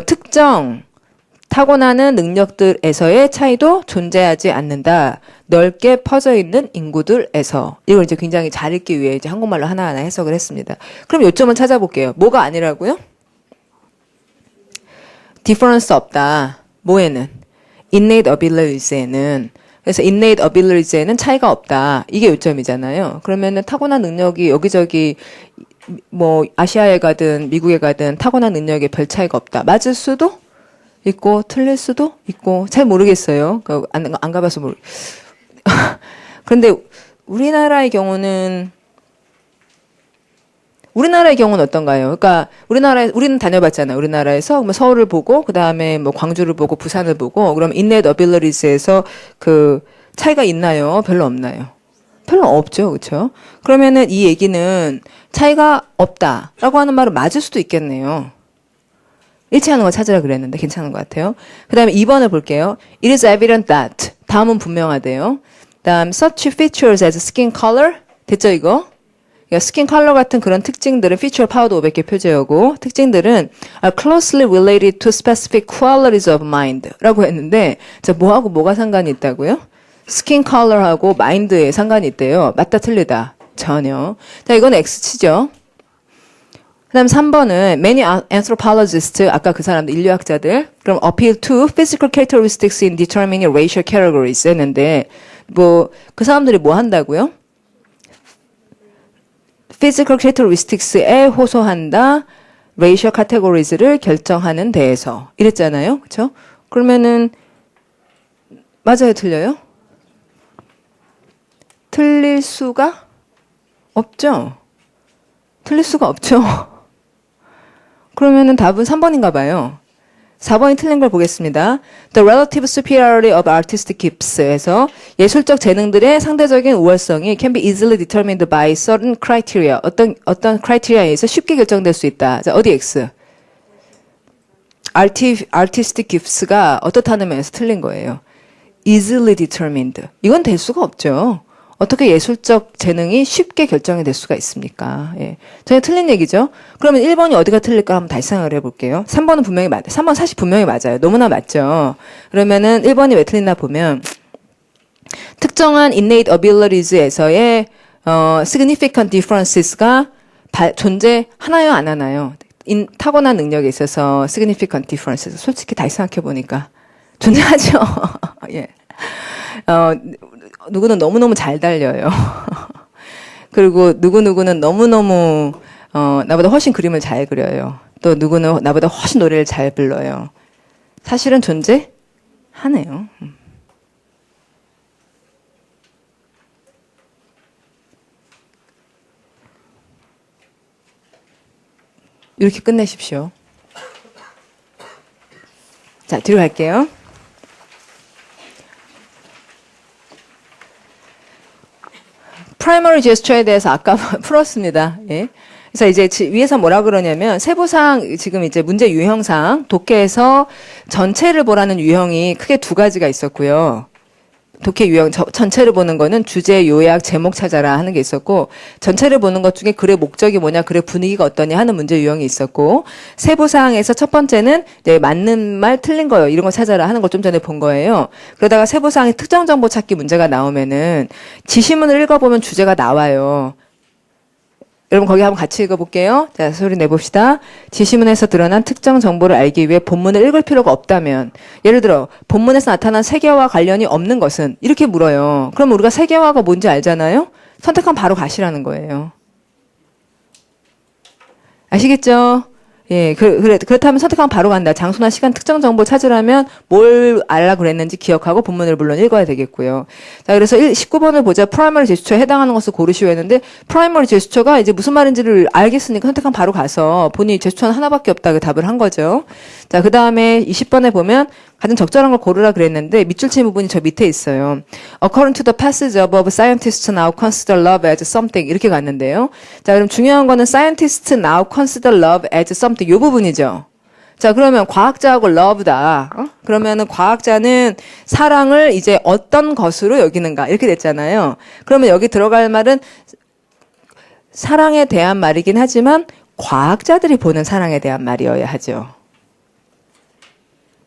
특정 타고나는 능력들에서의 차이도 존재하지 않는다. 넓게 퍼져 있는 인구들에서. 이걸 이제 굉장히 잘 읽기 위해 이제 한국말로 하나하나 해석을 했습니다. 그럼 요점은 찾아볼게요. 뭐가 아니라고요? difference 없다. 뭐에는? innate abilities에는. 그래서 innate abilities에는 차이가 없다. 이게 요점이잖아요. 그러면은 타고난 능력이 여기저기 뭐 아시아에 가든 미국에 가든 타고난 능력에 별 차이가 없다. 맞을 수도 있고 틀릴 수도 있고 잘 모르겠어요. 안 가봐서 그런데 우리나라의 경우는 어떤가요? 그러니까 우리는 다녀봤잖아요. 우리나라에서 서울을 보고 그 다음에 뭐 광주를 보고 부산을 보고 그럼 innate abilities에서 그 차이가 있나요? 별로 없나요? 별로 없죠, 그렇죠? 그러면은 이 얘기는 차이가 없다라고 하는 말은 맞을 수도 있겠네요. 일치하는 걸 찾으라 그랬는데 괜찮은 것 같아요. 그 다음에 2번을 볼게요. It is evident that. 다음은 분명하대요. 다음 such features as skin color. 됐죠 이거? 그러니까 스킨 컬러 같은 그런 특징들은 feature 파워도 500개 표제어고 특징들은 are closely related to specific qualities of mind 라고 했는데 자 뭐하고 뭐가 상관이 있다고요? 스킨 컬러하고 마인드에 상관이 있대요. 맞다 틀리다? 전혀. 자 이건 X치죠. 그 다음 3번은 many anthropologists, 아까 그 사람들 인류학자들, 그럼 appeal to physical characteristics in determining racial categories 했는데, 뭐, 그 사람들이 뭐 한다고요? physical characteristics에 호소한다, racial categories를 결정하는 데에서. 이랬잖아요. 그쵸? 그러면은, 맞아요, 틀려요? 틀릴 수가 없죠? 틀릴 수가 없죠? 그러면은 답은 3번인가 봐요. 4번이 틀린 걸 보겠습니다. The relative superiority of artistic gifts에서 예술적 재능들의 상대적인 우월성이 can be easily determined by certain criteria. 어떤 criteria에 의해서 쉽게 결정될 수 있다. 자, 어디 X? artistic gifts가 어떻다는 면에서 틀린 거예요. easily determined. 이건 될 수가 없죠. 어떻게 예술적 재능이 쉽게 결정이 될 수가 있습니까? 예. 전혀 틀린 얘기죠. 그러면 1번이 어디가 틀릴까 한번 다시 생각을 해볼게요. 3번은 분명히 맞아요. 3번 사실 분명히 맞아요. 너무나 맞죠. 그러면은 1번이 왜 틀리나 보면 특정한 innate abilities에서의 significant differences가 존재하나요 안 하나요? 타고난 능력에 있어서 significant differences 솔직히 다시 생각해보니까 존재하죠. 예. 누구는 너무너무 잘 달려요. 그리고 누구는 너무너무 나보다 훨씬 그림을 잘 그려요. 또 누구는 나보다 훨씬 노래를 잘 불러요. 사실은 존재하네요. 이렇게 끝내십시오. 자, 뒤로 갈게요. 프라이머리 제스처에 대해서 아까 풀었습니다. 예. 그래서 이제 위에서 뭐라 그러냐면 세부상 지금 이제 문제 유형상 독해에서 전체를 보라는 유형이 크게 두 가지가 있었고요. 독해 유형 전체를 보는 거는 주제, 요약, 제목 찾아라 하는 게 있었고 전체를 보는 것 중에 글의 목적이 뭐냐, 글의 분위기가 어떠냐 하는 문제 유형이 있었고 세부사항에서 첫 번째는 이제 맞는 말 틀린 거요 이런 거 찾아라 하는 걸 좀 전에 본 거예요. 그러다가 세부사항에 특정 정보 찾기 문제가 나오면은 지시문을 읽어보면 주제가 나와요. 여러분 거기 한번 같이 읽어볼게요. 자, 소리 내봅시다. 지시문에서 드러난 특정 정보를 알기 위해 본문을 읽을 필요가 없다면 예를 들어 본문에서 나타난 세계화와 관련이 없는 것은 이렇게 물어요. 그럼 우리가 세계화가 뭔지 알잖아요. 선택하면 바로 가시라는 거예요. 아시겠죠? 예, 그렇다면 선택하면 바로 간다. 장소나 시간 특정 정보 찾으려면 뭘 알라 그랬는지 기억하고 본문을 물론 읽어야 되겠고요. 자, 그래서 19번을 보자. 프라이머리 제스처에 해당하는 것을 고르시오 했는데, 프라이머리 제스처가 이제 무슨 말인지를 알겠으니까 선택하면 바로 가서 본인이 제스처는 하나밖에 없다고 답을 한 거죠. 자, 그 다음에 20번에 보면 가장 적절한 걸 고르라 그랬는데, 밑줄 친 부분이 저 밑에 있어요. According to the passage above, scientists now consider love as something. 이렇게 갔는데요. 자, 그럼 중요한 거는 scientists now consider love as something. 요 부분이죠. 자, 그러면 과학자하고 love다. 그러면은 과학자는 사랑을 이제 어떤 것으로 여기는가. 이렇게 됐잖아요. 그러면 여기 들어갈 말은 사랑에 대한 말이긴 하지만 과학자들이 보는 사랑에 대한 말이어야 하죠.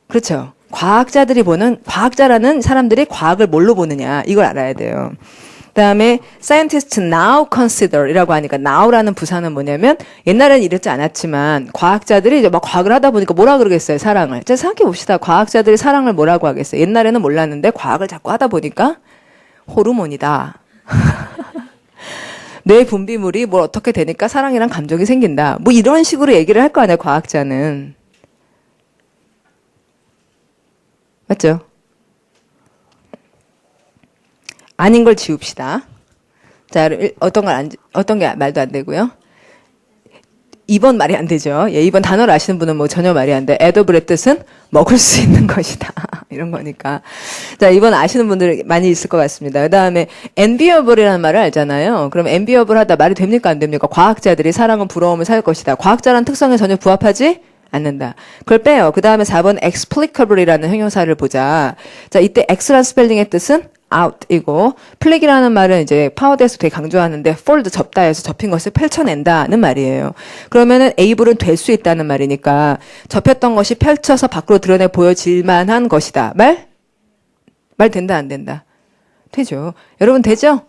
그렇죠. 과학자들이 보는, 과학자라는 사람들이 과학을 뭘로 보느냐, 이걸 알아야 돼요. 그 다음에 scientists now consider 이라고 하니까 now라는 부사는 뭐냐면 옛날에는 이랬지 않았지만 과학자들이 이제 막 과학을 하다 보니까 뭐라 그러겠어요, 사랑을. 자, 생각해 봅시다. 과학자들이 사랑을 뭐라고 하겠어요. 옛날에는 몰랐는데 과학을 자꾸 하다 보니까 호르몬이다. 뇌 분비물이 뭘 어떻게 되니까 사랑이란 감정이 생긴다. 뭐 이런 식으로 얘기를 할 거 아니야, 과학자는. 맞죠? 아닌 걸 지웁시다. 자, 어떤 게 말도 안 되고요. 2번 말이 안 되죠. 예, 2번 단어를 아시는 분은 뭐 전혀 말이 안 돼. edible 뜻은 먹을 수 있는 것이다. 이런 거니까. 자, 2번 아시는 분들 많이 있을 것 같습니다. 그 다음에 enviable이라는 말을 알잖아요. 그럼 enviable 하다 말이 됩니까? 안 됩니까? 과학자들이 사랑은 부러움을 살 것이다. 과학자라는 특성에 전혀 부합하지 않는다. 그걸 빼요. 그 다음에 4번 explicable이라는 형용사를 보자. 자, 이때 x라는 스펠링의 뜻은 out이고, 플릭이라는 말은 이제 파워대에서 되게 강조하는데 fold 접다 해서 접힌 것을 펼쳐낸다는 말이에요. 그러면은 able은 될 수 있다는 말이니까 접혔던 것이 펼쳐서 밖으로 드러내 보여질 만한 것이다. 말 된다, 안 된다? 되죠. 여러분 되죠?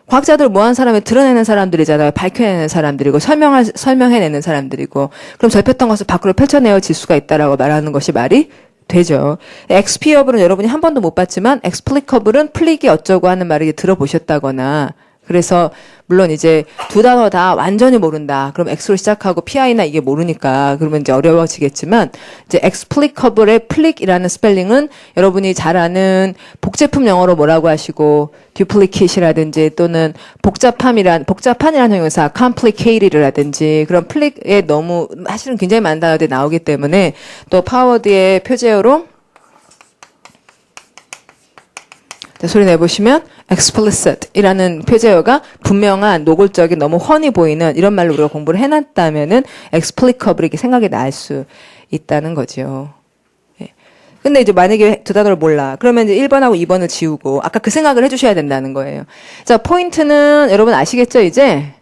과학자들 뭐 하는 사람이 드러내는 사람들이잖아요. 밝혀내는 사람들이고 설명해내는 사람들이고, 그럼 접혔던 것을 밖으로 펼쳐내어질 수가 있다라고 말하는 것이 말이 되죠. explicable은 여러분이 한 번도 못 봤지만 explicable은 플릭이 어쩌고 하는 말을 들어보셨다거나, 그래서 물론 이제 두 단어 다 완전히 모른다. 그럼 X로 시작하고 PI나 이게 모르니까 그러면 이제 어려워지겠지만, 이제 explicable의 플릭이라는 스펠링은 여러분이 잘 아는 복제품 영어로 뭐라고 하시고, duplicate이라든지 또는 복잡한이라는 형용사 complicated라든지 그런 플릭에 너무 사실은 굉장히 많은 단어들이 나오기 때문에, 또 파워드의 표제어로 자, 소리 내보시면 explicit이라는 표제어가 분명한, 노골적인, 너무 훤히 보이는 이런 말로 우리가 공부를 해놨다면은 explicable 이렇게 생각이 날 수 있다는 거죠. 예. 근데 이제 만약에 두 단어를 몰라. 그러면 이제 1번하고 2번을 지우고 아까 그 생각을 해주셔야 된다는 거예요. 자, 포인트는 여러분 아시겠죠, 이제?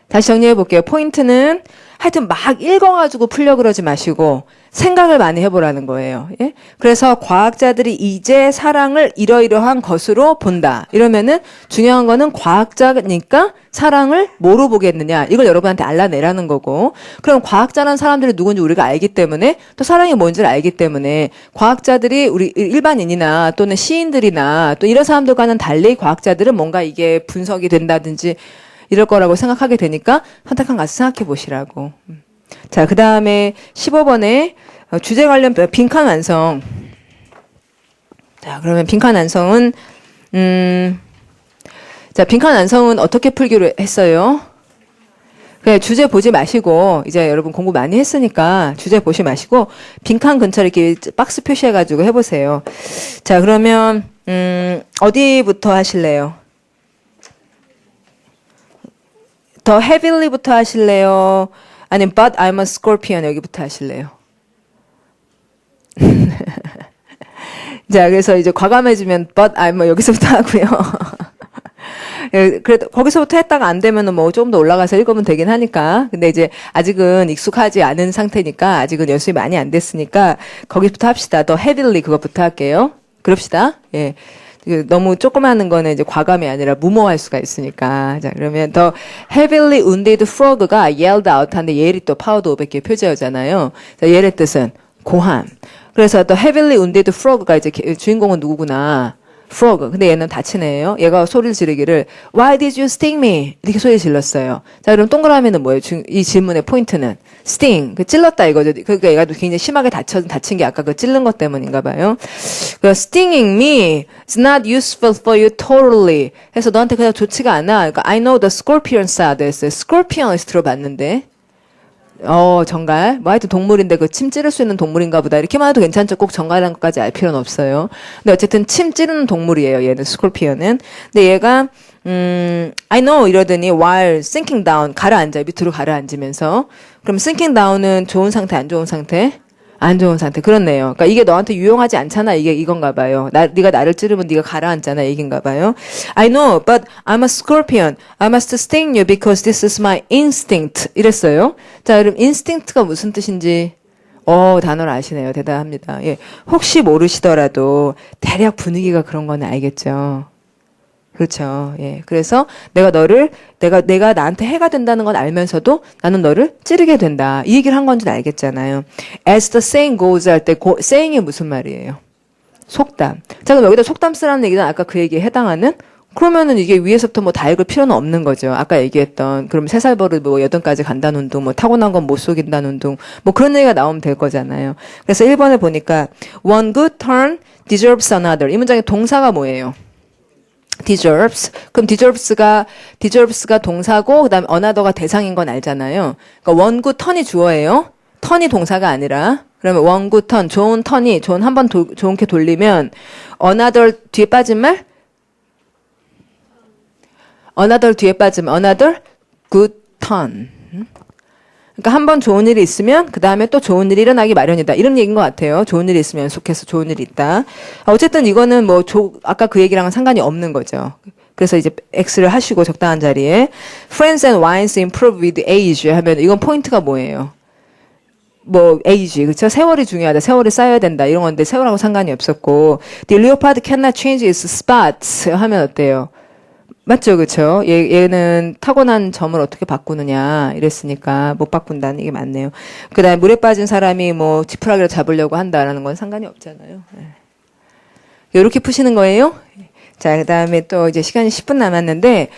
다시 정리해 볼게요. 포인트는 하여튼 막 읽어가지고 풀려 그러지 마시고 생각을 많이 해보라는 거예요. 예? 그래서 과학자들이 이제 사랑을 이러이러한 것으로 본다. 이러면은 중요한 거는 과학자니까 사랑을 뭐로 보겠느냐. 이걸 여러분한테 알아내라는 거고, 그럼 과학자라는 사람들이 누군지 우리가 알기 때문에, 또 사랑이 뭔지를 알기 때문에 과학자들이 우리 일반인이나 또는 시인들이나 또 이런 사람들과는 달리 과학자들은 뭔가 이게 분석이 된다든지 이럴 거라고 생각하게 되니까 선택한 가서 생각해 보시라고. 자, 그 다음에 15번에 주제 관련 빈칸 완성. 자, 그러면 빈칸 완성은, 자, 빈칸 완성은 어떻게 풀기로 했어요? 그냥 주제 보지 마시고, 이제 여러분 공부 많이 했으니까 주제 보지 마시고, 빈칸 근처에 이렇게 박스 표시해가지고 해보세요. 자, 그러면, 어디부터 하실래요? 더 heavily부터 하실래요? 아니면 but I'm a scorpion 여기부터 하실래요? 자, 그래서 이제 과감해지면 but I'm a 여기서부터 하고요. 그래도 거기서부터 했다가 안 되면은 뭐 조금 더 올라가서 읽으면 되긴 하니까. 근데 이제 아직은 익숙하지 않은 상태니까, 아직은 연습이 많이 안 됐으니까 거기부터 합시다. 더 heavily 그것부터 할게요. 그럽시다. 예. 너무 조그마한 거는 이제 과감이 아니라 무모할 수가 있으니까. 자, 그러면 더 heavily wounded frog가 yelled out 하는데 yell이 또 파워드 500개 표제어잖아요. 자, yell의 뜻은 고함. 그래서 더 heavily wounded frog가 이제 주인공은 누구구나. frog. 근데 얘는 다치네요. 얘가 소리를 지르기를 Why did you sting me? 이렇게 소리 질렀어요. 자, 그럼 동그라미는 뭐예요? 이 질문의 포인트는 sting, 그 찔렀다 이거죠. 그러니까 얘가 굉장히 심하게 다친 게 아까 그 찔른 것 때문인가 봐요. 그 stinging me is not useful for you totally. 해서 너한테 그냥 좋지가 않아. 그러니까 I know the scorpions are 됐어요. scorpions 들어봤는데. 정갈. 뭐 하여튼 동물인데 그 침 찌를 수 있는 동물인가 보다. 이렇게만 해도 괜찮죠. 꼭 정갈이라는 것까지 알 필요는 없어요. 근데 어쨌든 침 찌르는 동물이에요. 얘는 스콜피언은. 근데 얘가 I know 이러더니 while sinking down 가라앉아요. 밑으로 가라앉으면서. 그럼 sinking down은 좋은 상태, 안 좋은 상태? 안 좋은 상태. 그렇네요. 그러니까 이게 너한테 유용하지 않잖아. 이게 이건가 봐요. 네가 나를 찌르면 네가 가라앉잖아. 얘긴가 봐요. I know, but I'm a scorpion. I must sting you because this is my instinct. 이랬어요. 자, 그럼 instinct가 무슨 뜻인지 단어를 아시네요. 대단합니다. 예. 혹시 모르시더라도 대략 분위기가 그런 건 알겠죠. 그렇죠. 예. 그래서 내가 나한테 해가 된다는 건 알면서도 나는 너를 찌르게 된다. 이 얘기를 한 건지 알겠잖아요. As the saying goes 할 때, saying이 무슨 말이에요? 속담. 자, 그럼 여기다 속담 쓰라는 얘기는 아까 그 얘기에 해당하는? 그러면은 이게 위에서부터 뭐 다 읽을 필요는 없는 거죠. 아까 얘기했던, 그럼 3살 버릇 뭐 8까지 간다는 운동, 뭐 타고난 건 못 속인다는 운동, 뭐 그런 얘기가 나오면 될 거잖아요. 그래서 1번에 보니까, one good turn deserves another. 이 문장의 동사가 뭐예요? deserves. 그럼 deserves가 동사고, 그 다음에 another가 대상인 건 알잖아요. 그러니까 one good turn이 주어예요. turn이 동사가 아니라. 그러면 one good turn, 좋은 턴이, 한 번 좋게 돌리면, another 뒤에 빠진 말? another 뒤에 빠지면, another good turn. 그러니까 한 번 좋은 일이 있으면 그 다음에 또 좋은 일이 일어나기 마련이다. 이런 얘기인 것 같아요. 좋은 일이 있으면 속해서 좋은 일이 있다. 어쨌든 이거는 뭐 아까 그 얘기랑은 상관이 없는 거죠. 그래서 이제 X를 하시고 적당한 자리에 friends and wines improve with age 하면 이건 포인트가 뭐예요? 뭐 age 그렇죠? 세월이 중요하다. 세월이 쌓여야 된다. 이런 건데 세월하고 상관이 없었고 the leopard cannot change its spots 하면 어때요? 맞죠, 그쵸? 얘는 타고난 점을 어떻게 바꾸느냐, 이랬으니까 못 바꾼다는 게 맞네요. 그 다음에 물에 빠진 사람이 뭐 지푸라기를 잡으려고 한다라는 건 상관이 없잖아요. 이렇게 푸시는 거예요? 자, 그 다음에 또 이제 시간이 10분 남았는데,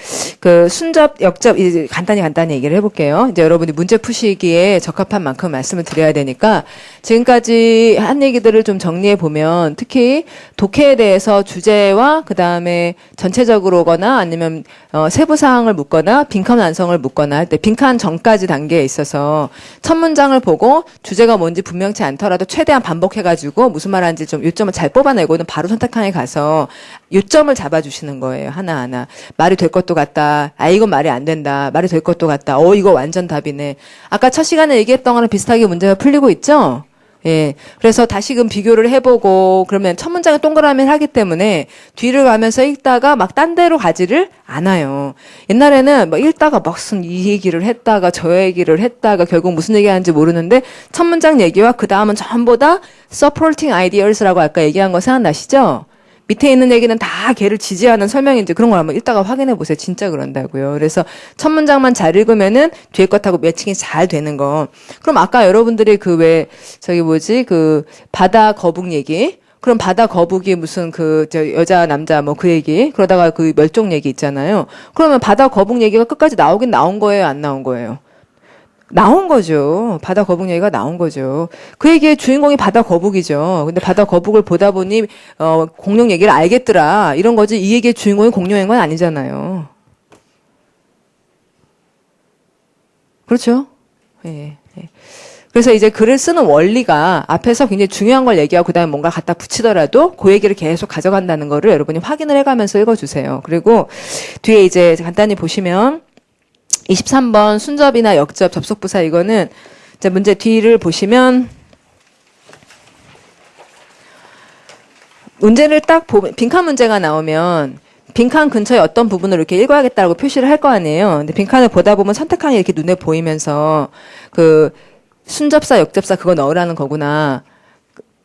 그 순접, 역접, 이제 간단히 얘기를 해볼게요. 이제 여러분이 문제 푸시기에 적합한 만큼 말씀을 드려야 되니까, 지금까지 한 얘기들을 좀 정리해보면, 특히 독해에 대해서 주제와 그 다음에 전체적으로거나 아니면, 세부사항을 묻거나, 빈칸 완성을 묻거나 할 때, 빈칸 전까지 단계에 있어서, 첫 문장을 보고, 주제가 뭔지 분명치 않더라도 최대한 반복해가지고, 무슨 말 하는지 좀 요점을 잘 뽑아내고는 바로 선택칸에 가서, 요점을 잡아주시는 거예요. 하나하나. 말이 될 것도 같다. 이건 말이 안 된다. 말이 될 것도 같다. 이거 완전 답이네. 아까 첫 시간에 얘기했던 거랑 비슷하게 문제가 풀리고 있죠? 예. 그래서 다시금 비교를 해보고, 그러면 첫 문장에 동그라미를 하기 때문에 뒤를 가면서 읽다가 막 딴 데로 가지를 않아요. 옛날에는 막 읽다가 무슨 이 얘기를 했다가 저 얘기를 했다가 결국 무슨 얘기 하는지 모르는데 첫 문장 얘기와 그 다음은 전부 다 supporting ideas라고 아까 얘기한 거 생각나시죠? 밑에 있는 얘기는 다 걔를 지지하는 설명인지 그런 걸 한번 읽다가 확인해 보세요. 진짜 그런다고요. 그래서 첫 문장만 잘 읽으면은 뒤에 것하고 매칭이 잘 되는 거. 그럼 아까 여러분들이 그 바다 거북 얘기. 그럼 바다 거북이 무슨 여자 남자 뭐 그 얘기. 그러다가 그 멸종 얘기 있잖아요. 그러면 바다 거북 얘기가 끝까지 나오긴 나온 거예요? 안 나온 거예요? 나온 거죠. 바다 거북 얘기가 나온 거죠. 그 얘기의 주인공이 바다 거북이죠. 근데 바다 거북을 보다 보니 공룡 얘기를 알겠더라. 이런 거지. 이 얘기의 주인공이 공룡인 건 아니잖아요. 그렇죠? 예. 그래서 이제 글을 쓰는 원리가 앞에서 굉장히 중요한 걸 얘기하고 그다음에 뭔가 갖다 붙이더라도 그 얘기를 계속 가져간다는 거를 여러분이 확인을 해가면서 읽어주세요. 그리고 뒤에 이제 간단히 보시면 23번 순접이나 역접, 접속부사 이거는 이제 문제 뒤를 보시면 문제를 딱 보면 빈칸 문제가 나오면 빈칸 근처에 어떤 부분을 이렇게 읽어야겠다고 표시를 할 거 아니에요. 근데 빈칸을 보다 보면 선택칸이 이렇게 눈에 보이면서 그 순접사, 역접사 그거 넣으라는 거구나.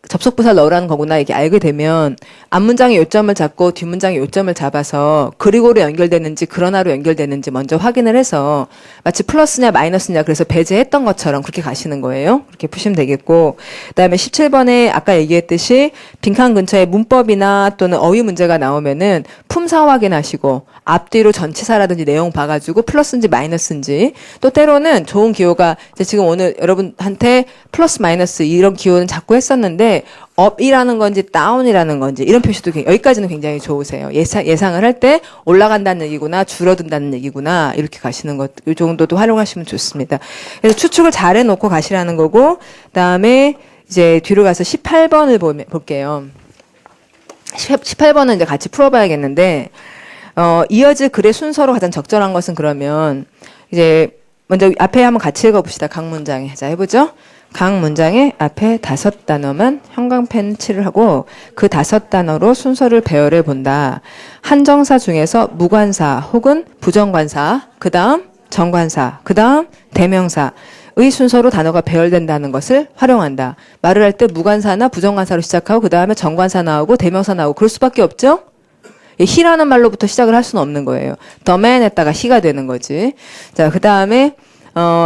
접속부사를 넣으라는 거구나 이렇게 알게 되면 앞문장의 요점을 잡고 뒷문장의 요점을 잡아서 그리고로 연결되는지 그러나로 연결되는지 먼저 확인을 해서 마치 플러스냐 마이너스냐 그래서 배제했던 것처럼 그렇게 가시는 거예요. 그렇게 푸시면 되겠고 그다음에 17번에 아까 얘기했듯이 빈칸 근처에 문법이나 또는 어휘 문제가 나오면은 품사 확인하시고 앞뒤로 전치사라든지 내용 봐가지고 플러스인지 마이너스인지 또 때로는 좋은 기호가 이제 지금 오늘 여러분한테 플러스 마이너스 이런 기호는 자꾸 했었는데 up이라는 건지 down이라는 건지 이런 표시도 여기까지는 굉장히 좋으세요. 예상을 할 때 올라간다는 얘기구나 줄어든다는 얘기구나 이렇게 가시는 것 이 정도도 활용하시면 좋습니다. 그래서 추측을 잘 해놓고 가시라는 거고 그다음에 이제 뒤로 가서 18번을 볼게요. 18번은 이제 같이 풀어봐야겠는데 이어질 글의 순서로 가장 적절한 것은 그러면 이제 먼저 앞에 한번 같이 읽어봅시다. 각 문장에 자 해보죠. 각 문장의 앞에 5단어만 형광펜 칠을 하고 그 5단어로 순서를 배열해 본다. 한정사 중에서 무관사 혹은 부정관사, 그 다음 정관사, 그 다음 대명사의 순서로 단어가 배열된다는 것을 활용한다. 말을 할 때 무관사나 부정관사로 시작하고 그 다음에 정관사 나오고 대명사 나오고 그럴 수밖에 없죠? he라는 말로부터 시작을 할 수는 없는 거예요. the man 했다가 he가 되는 거지. 자, 그 다음에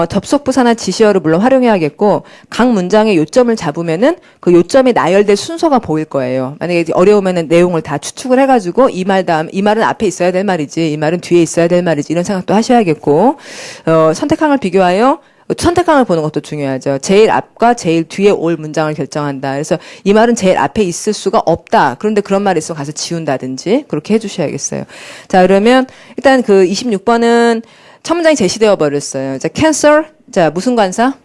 접속부사나 지시어를 물론 활용해야겠고 각 문장의 요점을 잡으면은 그 요점이 나열될 순서가 보일 거예요. 만약에 어려우면은 내용을 다 추측을 해가지고 이 말은 앞에 있어야 될 말이지 이 말은 뒤에 있어야 될 말이지 이런 생각도 하셔야겠고 선택항을 비교하여 선택항을 보는 것도 중요하죠. 제일 앞과 제일 뒤에 올 문장을 결정한다. 그래서 이 말은 제일 앞에 있을 수가 없다. 그런데 그런 말이 있으면 가서 지운다든지 그렇게 해주셔야겠어요. 자 그러면 일단 그 26번은 첫 문장이 제시되어 버렸어요. 자, cancer. 자, 무슨 관사?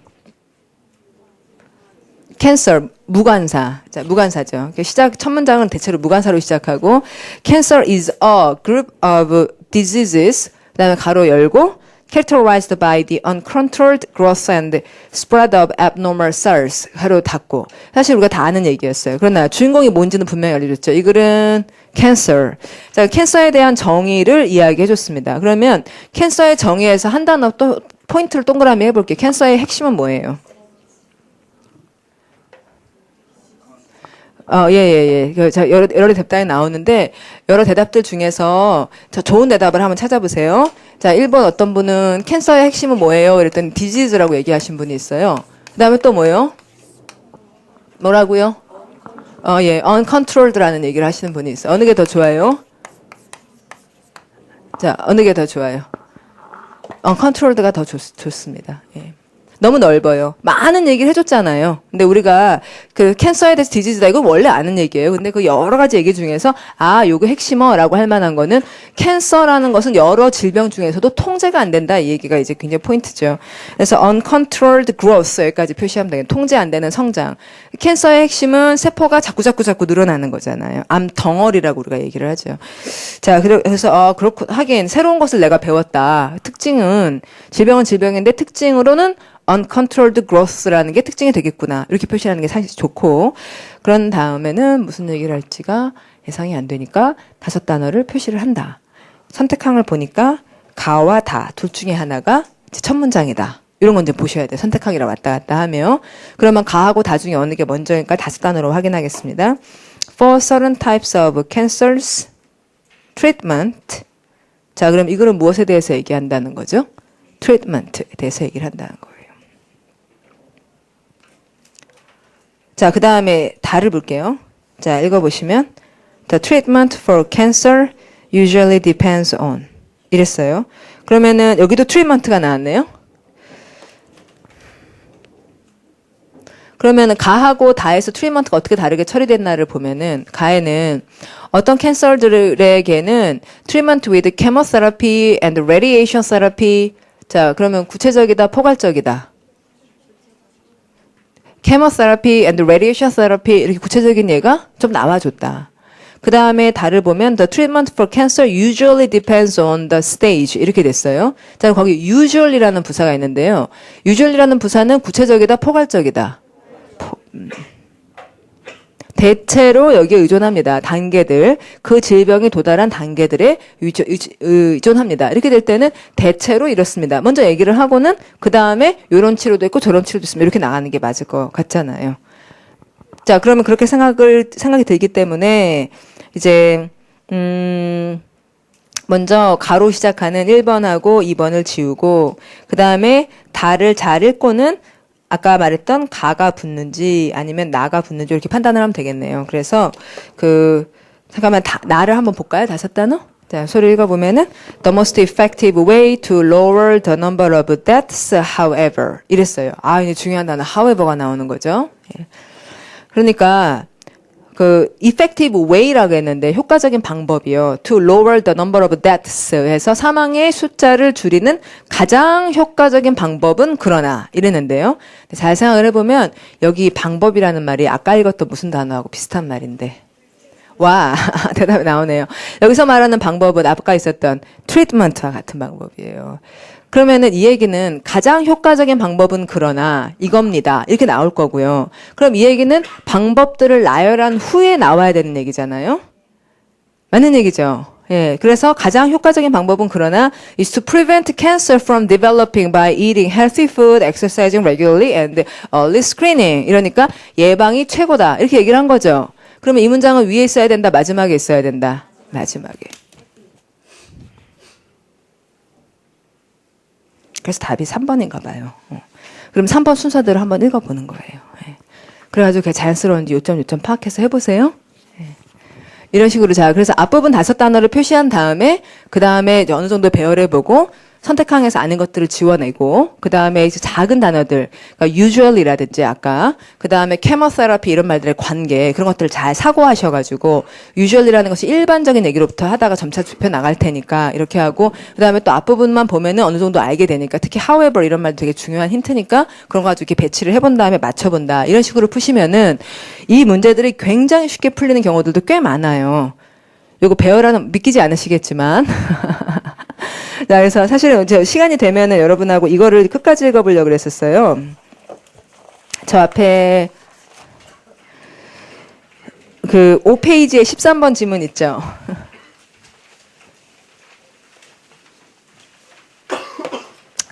cancer, 무관사. 자, 무관사죠. 첫 문장은 대체로 무관사로 시작하고, cancer is a group of diseases. 그 다음에 가로 열고, characterized by the uncontrolled growth and spread of abnormal cells. 가로 닫고. 사실 우리가 다 아는 얘기였어요. 그러나 주인공이 뭔지는 분명히 알려줬죠. 이 글은 cancer. 자, 캔서에 대한 정의를 이야기해 줬습니다. 그러면 캔서의 정의에서 한 단어 또 포인트를 동그라미 해볼게요. 캔서의 핵심은 뭐예요? 여러 대답이 나오는데, 여러 대답들 중에서 좋은 대답을 한번 찾아보세요. 자, 1번 어떤 분은 캔서의 핵심은 뭐예요? 그랬더니 disease라고 얘기하신 분이 있어요. 그 다음에 또 뭐예요? 뭐라고요? uncontrolled라는 얘기를 하시는 분이 있어요. 어느 게 더 좋아요? 자, 어느 게 더 좋아요? uncontrolled가 더 좋습니다. 예. 너무 넓어요. 많은 얘기를 해줬잖아요. 근데 우리가 그 캔서에 대해서 디지즈다 이건 원래 아는 얘기예요. 근데 그 여러 가지 얘기 중에서 요거 핵심어라고 할 만한 거는 캔서라는 것은 여러 질병 중에서도 통제가 안 된다 이 얘기가 이제 굉장히 포인트죠. 그래서 uncontrolled growth 여기까지 표시하면 되겠네요. 통제 안 되는 성장. 캔서의 핵심은 세포가 자꾸 늘어나는 거잖아요. 암 덩어리라고 우리가 얘기를 하죠. 자, 그래서 그렇고 하긴 새로운 것을 내가 배웠다. 특징은 질병은 질병인데 특징으로는 uncontrolled growth라는 게 특징이 되겠구나. 이렇게 표시하는 게 사실 좋고 그런 다음에는 무슨 얘기를 할지가 예상이 안 되니까 5단어를 표시를 한다. 선택항을 보니까 가와 다 둘 중에 하나가 이제 첫 문장이다. 이런 건 이제 보셔야 돼요. 선택항이라 왔다 갔다 하며 그러면 가하고 다 중에 어느 게 먼저일까 5단어로 확인하겠습니다. For certain types of cancers treatment. 자, 그럼 이 글은 무엇에 대해서 얘기한다는 거죠? treatment에 대해서 얘기를 한다는 거예요. 자, 그 다음에 다를 볼게요. 자, 읽어보시면 The treatment for cancer usually depends on 이랬어요. 그러면은 여기도 treatment가 나왔네요. 그러면은 가하고 다에서 트리트먼트가 어떻게 다르게 처리됐나를 보면은 가에는 어떤 캔서들에게는 treatment with chemotherapy and radiation therapy. 자, 그러면 구체적이다, 포괄적이다. chemotherapy and radiation therapy 이렇게 구체적인 예가 좀 나와줬다. 그 다음에 달을 보면 the treatment for cancer usually depends on the stage 이렇게 됐어요. 자, 거기 usually라는 부사가 있는데요. usually라는 부사는 구체적이다, 포괄적이다. 대체로 여기에 의존합니다. 단계들. 그 질병이 도달한 단계들에 의존합니다. 이렇게 될 때는 대체로 이렇습니다. 먼저 얘기를 하고는 그 다음에 이런 치료도 있고 저런 치료도 있습니다. 이렇게 나가는 게 맞을 것 같잖아요. 자, 그러면 그렇게 생각이 들기 때문에 이제 먼저 가로 시작하는 1번하고 2번을 지우고 그 다음에 다를 잘 읽고는 아까 말했던 가가 붙는지 아니면 나가 붙는지 이렇게 판단을 하면 되겠네요. 그래서 잠깐만 나를 한번 볼까요? 5단어? 자, 소리 읽어보면은 The most effective way to lower the number of deaths, however 이랬어요. 아, 이제 중요한 단어 however가 나오는 거죠. 예. 그러니까 effective way라고 했는데 효과적인 방법이요. To lower the number of deaths 해서 사망의 숫자를 줄이는 가장 효과적인 방법은 그러나 이랬는데요. 잘 생각을 해보면 여기 방법이라는 말이 아까 읽었던 무슨 단어하고 비슷한 말인데 와 대답이 나오네요. 여기서 말하는 방법은 아까 있었던 트리트먼트와 같은 방법이에요. 그러면은 이 얘기는 가장 효과적인 방법은 그러나 이겁니다. 이렇게 나올 거고요. 그럼 이 얘기는 방법들을 나열한 후에 나와야 되는 얘기잖아요. 맞는 얘기죠. 예. 그래서 가장 효과적인 방법은 그러나 is to prevent cancer from developing by eating healthy food, exercising regularly and early screening. 이러니까 예방이 최고다. 이렇게 얘기를 한 거죠. 그러면 이 문장은 위에 있어야 된다, 마지막에 있어야 된다. 마지막에. 그래서 답이 3번인가 봐요. 그럼 3번 순서대로 한번 읽어보는 거예요. 예. 그래가지고 그냥 자연스러운지 요점 파악해서 해보세요. 예. 이런 식으로 자, 그래서 앞부분 5단어를 표시한 다음에 그 다음에 어느 정도 배열해보고 선택항에서 아는 것들을 지워내고 그 다음에 이제 작은 단어들, 그러니까 usually라든지 아까 그 다음에 chemotherapy 이런 말들의 관계 그런 것들을 잘 사고하셔가지고 usually라는 것이 일반적인 얘기로부터 하다가 점차 좁혀 나갈 테니까 이렇게 하고 그 다음에 또 앞부분만 보면은 어느 정도 알게 되니까 특히 however 이런 말도 되게 중요한 힌트니까 그런 거 가지고 이렇게 배치를 해본 다음에 맞춰본다 이런 식으로 푸시면은 이 문제들이 굉장히 쉽게 풀리는 경우들도 꽤 많아요. 요거 배열하는 믿기지 않으시겠지만. 자, 그래서 사실은 이제 시간이 되면은 여러분하고 이거를 끝까지 읽어보려고 그랬었어요. 저 앞에 5페이지에 13번 지문 있죠.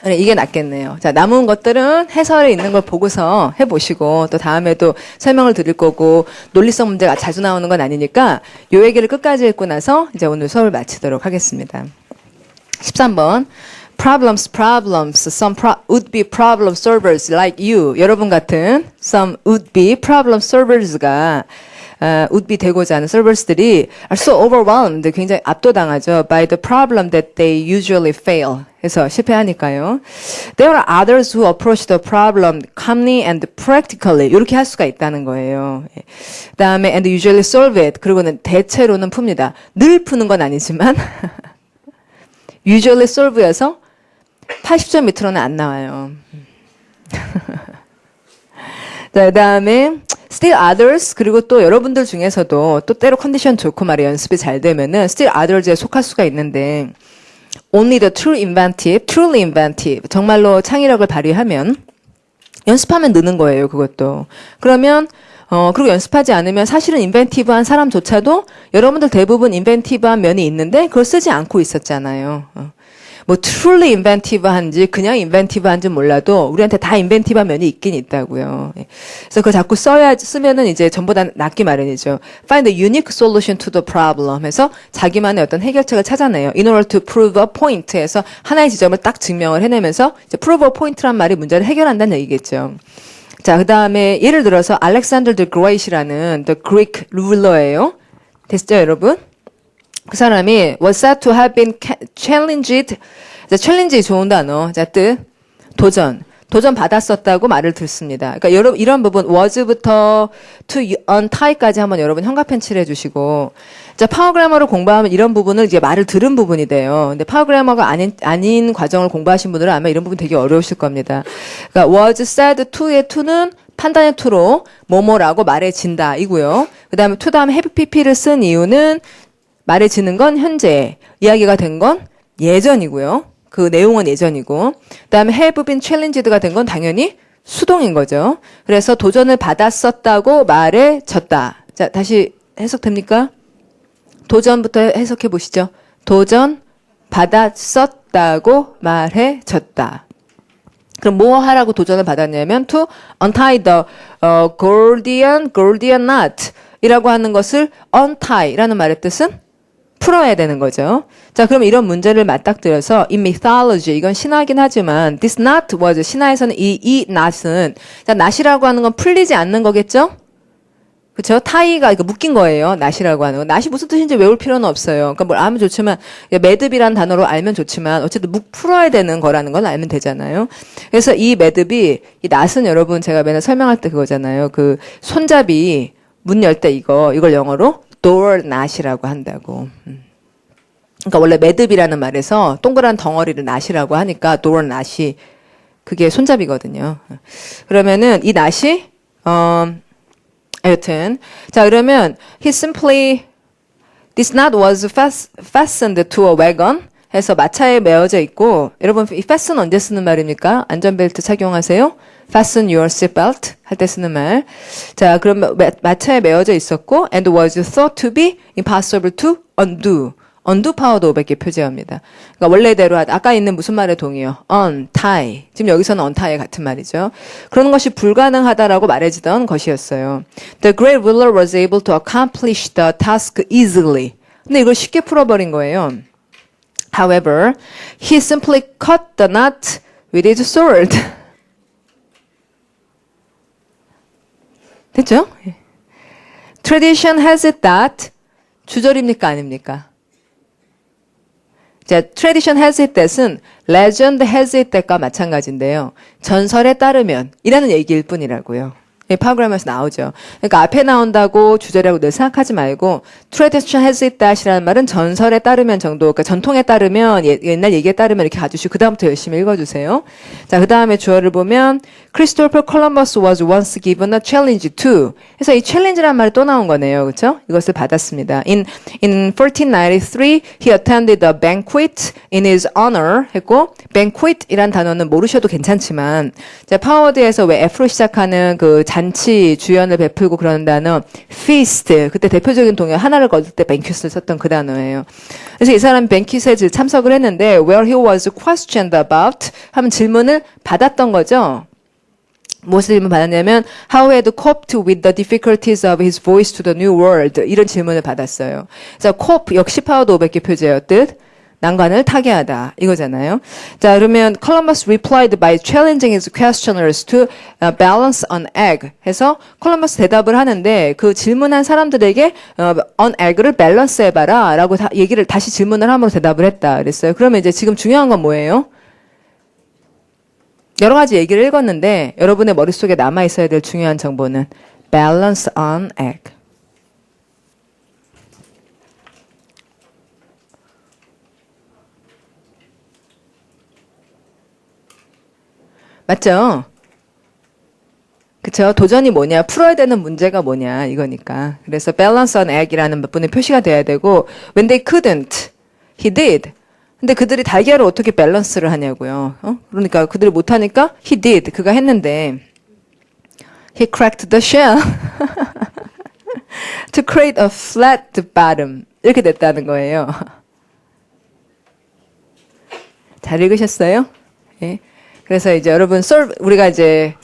이게 낫겠네요. 자, 남은 것들은 해설에 있는 걸 보고서 해보시고 또 다음에도 설명을 드릴 거고 논리성 문제가 자주 나오는 건 아니니까 요 얘기를 끝까지 읽고 나서 이제 오늘 수업을 마치도록 하겠습니다. 13번 problems some would-be problem solvers like you 여러분 같은 some would-be problem solvers가 would-be 되고자 하는 servers들이 are so overwhelmed 굉장히 압도당하죠 by the problem that they usually fail 해서 실패하니까요. There are others who approach the problem calmly and practically 이렇게 할 수가 있다는 거예요. 그다음에 and usually solve it 그리고는 대체로는 풉니다. 늘 푸는 건 아니지만 usually solve여서 80점 밑으로는 안 나와요. 자, 그다음에 still others 그리고 또 여러분들 중에서도 또 때로 컨디션 좋고 말이야 연습이 잘 되면은 still others에 속할 수가 있는데 only the truly inventive 정말로 창의력을 발휘하면 연습하면 느는 거예요. 그것도. 그러면 그리고 연습하지 않으면 사실은 인벤티브한 사람조차도 여러분들 대부분 인벤티브한 면이 있는데 그걸 쓰지 않고 있었잖아요. 뭐 truly inventive한지 그냥 inventive한지 몰라도 우리한테 다 inventive한 면이 있긴 있다고요. 그래서 그거 자꾸 쓰면은 이제 전부 다 낫기 마련이죠. Find a unique solution to the problem 해서 자기만의 어떤 해결책을 찾아내요. In order to prove a point 해서 하나의 지점을 딱 증명을 해내면서 이제 prove a point란 말이 문제를 해결한다는 얘기겠죠. 자, 그 다음에 예를 들어서 Alexander the Great이라는 the Greek ruler예요. 됐죠, 여러분? 그 사람이 was said to have been challenged. 자, challenge 좋은 단어. 자, 뜻. 도전 받았었다고 말을 듣습니다. 그러니까 여러분 이런 부분 was부터 to untie까지 한번 여러분 현가 펜치를 해주시고 자 파워그래머를 공부하면 이런 부분을 이제 말을 들은 부분이 돼요. 근데 파워그래머가 아닌 과정을 공부하신 분들은 아마 이런 부분 되게 어려우실 겁니다. 그러니까 was said to의 to는 판단의 to로 뭐뭐라고 말해진다 이고요. 그다음에 to 다음에 have pp를 쓴 이유는 말해지는 건 현재, 이야기가 된 건 예전이고요. 그 내용은 예전이고 그다음에 have been challenged가 된 건 당연히 수동인 거죠. 그래서 도전을 받았었다고 말해졌다. 자, 다시 해석됩니까? 도전부터 해석해 보시죠. 도전 받았었다고 말해졌다. 그럼 뭐 하라고 도전을 받았냐면 to untie the Gordian knot 이라고 하는 것을 untie라는 말의 뜻은 풀어야 되는 거죠. 자, 그럼 이런 문제를 맞닥뜨려서 in mythology 이건 신화긴 하지만 this knot was 신화에서는 이 knot은 자, knot이라고 하는 건 풀리지 않는 거겠죠? 그렇죠? 타이가 이거 묶인 거예요. 낫이라고 하는 거. 낫이 무슨 뜻인지 외울 필요는 없어요. 그러니까 뭘 알면 좋지만 매듭이란 단어로 알면 좋지만 어쨌든 풀어야 되는 거라는 걸 알면 되잖아요. 그래서 이 매듭이 이 낫은 여러분 제가 맨날 설명할 때 그거잖아요. 그 손잡이 문 열 때 이걸 영어로 door knot이라고 한다고. 그러니까 원래 매듭이라는 말에서 동그란 덩어리를 낫이라고 하니까 door knot이 그게 손잡이거든요. 그러면은 이 낫이 여튼 자 그러면 this knot was fastened to a wagon 해서 마차에 메어져 있고 여러분 이 fasten 언제 쓰는 말입니까? 안전벨트 착용하세요. fasten your seatbelt 할 때 쓰는 말. 자 그럼 마차에 메어져 있었고 and was thought to be impossible to undo. undo 파워도 500개 표제어입니다. 그러니까 원래대로 아까 있는 무슨 말의 동의어? untie. 지금 여기서는 untie 같은 말이죠. 그런 것이 불가능하다라고 말해지던 것이었어요. The great ruler was able to accomplish the task easily. 근데 이걸 쉽게 풀어버린 거예요. However, he simply cut the knot with his sword. 됐죠? Tradition has it that 주절입니까? 아닙니까? 자, tradition has it that은 legend has it that과 마찬가지인데요. 전설에 따르면 이라는 얘기일 뿐이라고요. 파워그래머에서 나오죠. 그러니까 앞에 나온다고 주절이라고 늘 생각하지 말고 tradition has it that이라는 말은 전설에 따르면 정도, 그러니까 전통에 따르면 옛날 얘기에 따르면 이렇게 가주시고 그 다음부터 열심히 읽어주세요. 자, 그 다음에 주어를 보면 Christopher Columbus was once given a challenge to. 그래서 이 challenge라는 말이 또 나온 거네요, 그렇죠? 이것을 받았습니다. In 1493, he attended a banquet in his honor. 했고 banquet이란 단어는 모르셔도 괜찮지만, 자, 파워드에서 왜 F로 시작하는 그 잔치 주연을 베풀고 그러는 단어 feast 그때 대표적인 동요 하나를 거둘 때 banquet을 썼던 그 단어예요. 그래서 이 사람이 banquet에 참석을 했는데 where he was questioned about 하면 질문을 받았던 거죠. 무엇을 질문 받았냐면 how he had coped with the difficulties of his voice to the new world 이런 질문을 받았어요. 자, cope 역시 파워드 500개 표제의 뜻. 난관을 타개하다 이거잖아요. 자 그러면 Columbus replied by challenging his questioners to balance an egg 해서 콜럼버스 대답을 하는데 그 질문한 사람들에게 an egg를 밸런스 해봐라 라고 얘기를 다시 질문을 함으로 대답을 했다 그랬어요. 그러면 이제 지금 중요한 건 뭐예요? 여러 가지 얘기를 읽었는데 여러분의 머릿속에 남아있어야 될 중요한 정보는 balance an egg. 맞죠? 그쵸? 도전이 뭐냐, 풀어야 되는 문제가 뭐냐, 이거니까. 그래서 balance on egg이라는 몇 분의 표시가 돼야 되고, when they couldn't, he did. 근데 그들이 달걀을 어떻게 밸런스를 하냐고요. 그러니까 그들이 못하니까 he did. 그가 했는데, he cracked the shell to create a flat bottom. 이렇게 됐다는 거예요. 잘 읽으셨어요? 예. 그래서 이제 여러분 우리가 이제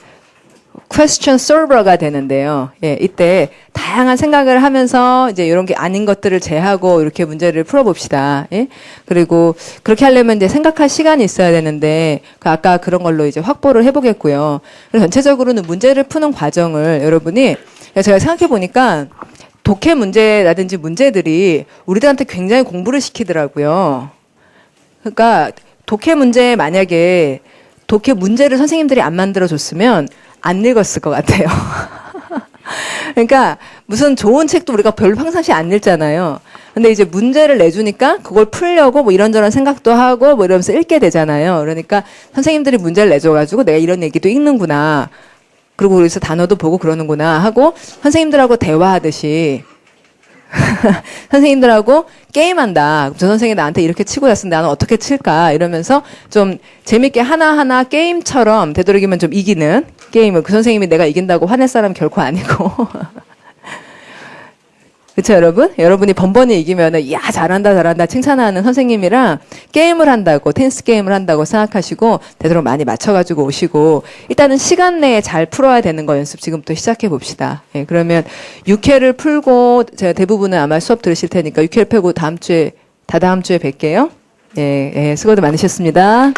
question solver가 되는데요. 예, 이때 다양한 생각을 하면서 이제 이런 게 아닌 것들을 제하고 이렇게 문제를 풀어봅시다. 예? 그리고 그렇게 하려면 이제 생각할 시간이 있어야 되는데 아까 그런 걸로 이제 확보를 해보겠고요. 그래서 전체적으로는 문제를 푸는 과정을 여러분이 제가 생각해 보니까 독해 문제라든지 문제들이 우리들한테 굉장히 공부를 시키더라고요. 그러니까 독해 문제 만약에 독해 문제를 선생님들이 안 만들어줬으면 안 읽었을 것 같아요. 그러니까 무슨 좋은 책도 우리가 별로 평상시에 안 읽잖아요. 근데 이제 문제를 내주니까 그걸 풀려고 뭐 이런저런 생각도 하고 뭐 이러면서 읽게 되잖아요. 그러니까 선생님들이 문제를 내줘가지고 내가 이런 얘기도 읽는구나. 그리고 그래서 단어도 보고 그러는구나 하고 선생님들하고 대화하듯이 선생님들하고 게임한다. 저 선생님이 나한테 이렇게 치고 났으면 나는 어떻게 칠까? 이러면서 좀 재밌게 하나하나 게임처럼 되도록이면 좀 이기는 게임을 그 선생님이 내가 이긴다고 화낼 사람 결코 아니고 그렇죠, 여러분? 여러분이 번번이 이기면은 야 잘한다 칭찬하는 선생님이랑 게임을 한다고 테니스 게임을 한다고 생각하시고 되도록 많이 맞춰가지고 오시고 일단은 시간 내에 잘 풀어야 되는 거 연습 지금부터 시작해 봅시다. 예, 그러면 6회를 풀고 제가 대부분은 아마 수업 들으실 테니까 6회를 풀고 다다음 주에 뵐게요. 예, 수고도 많으셨습니다.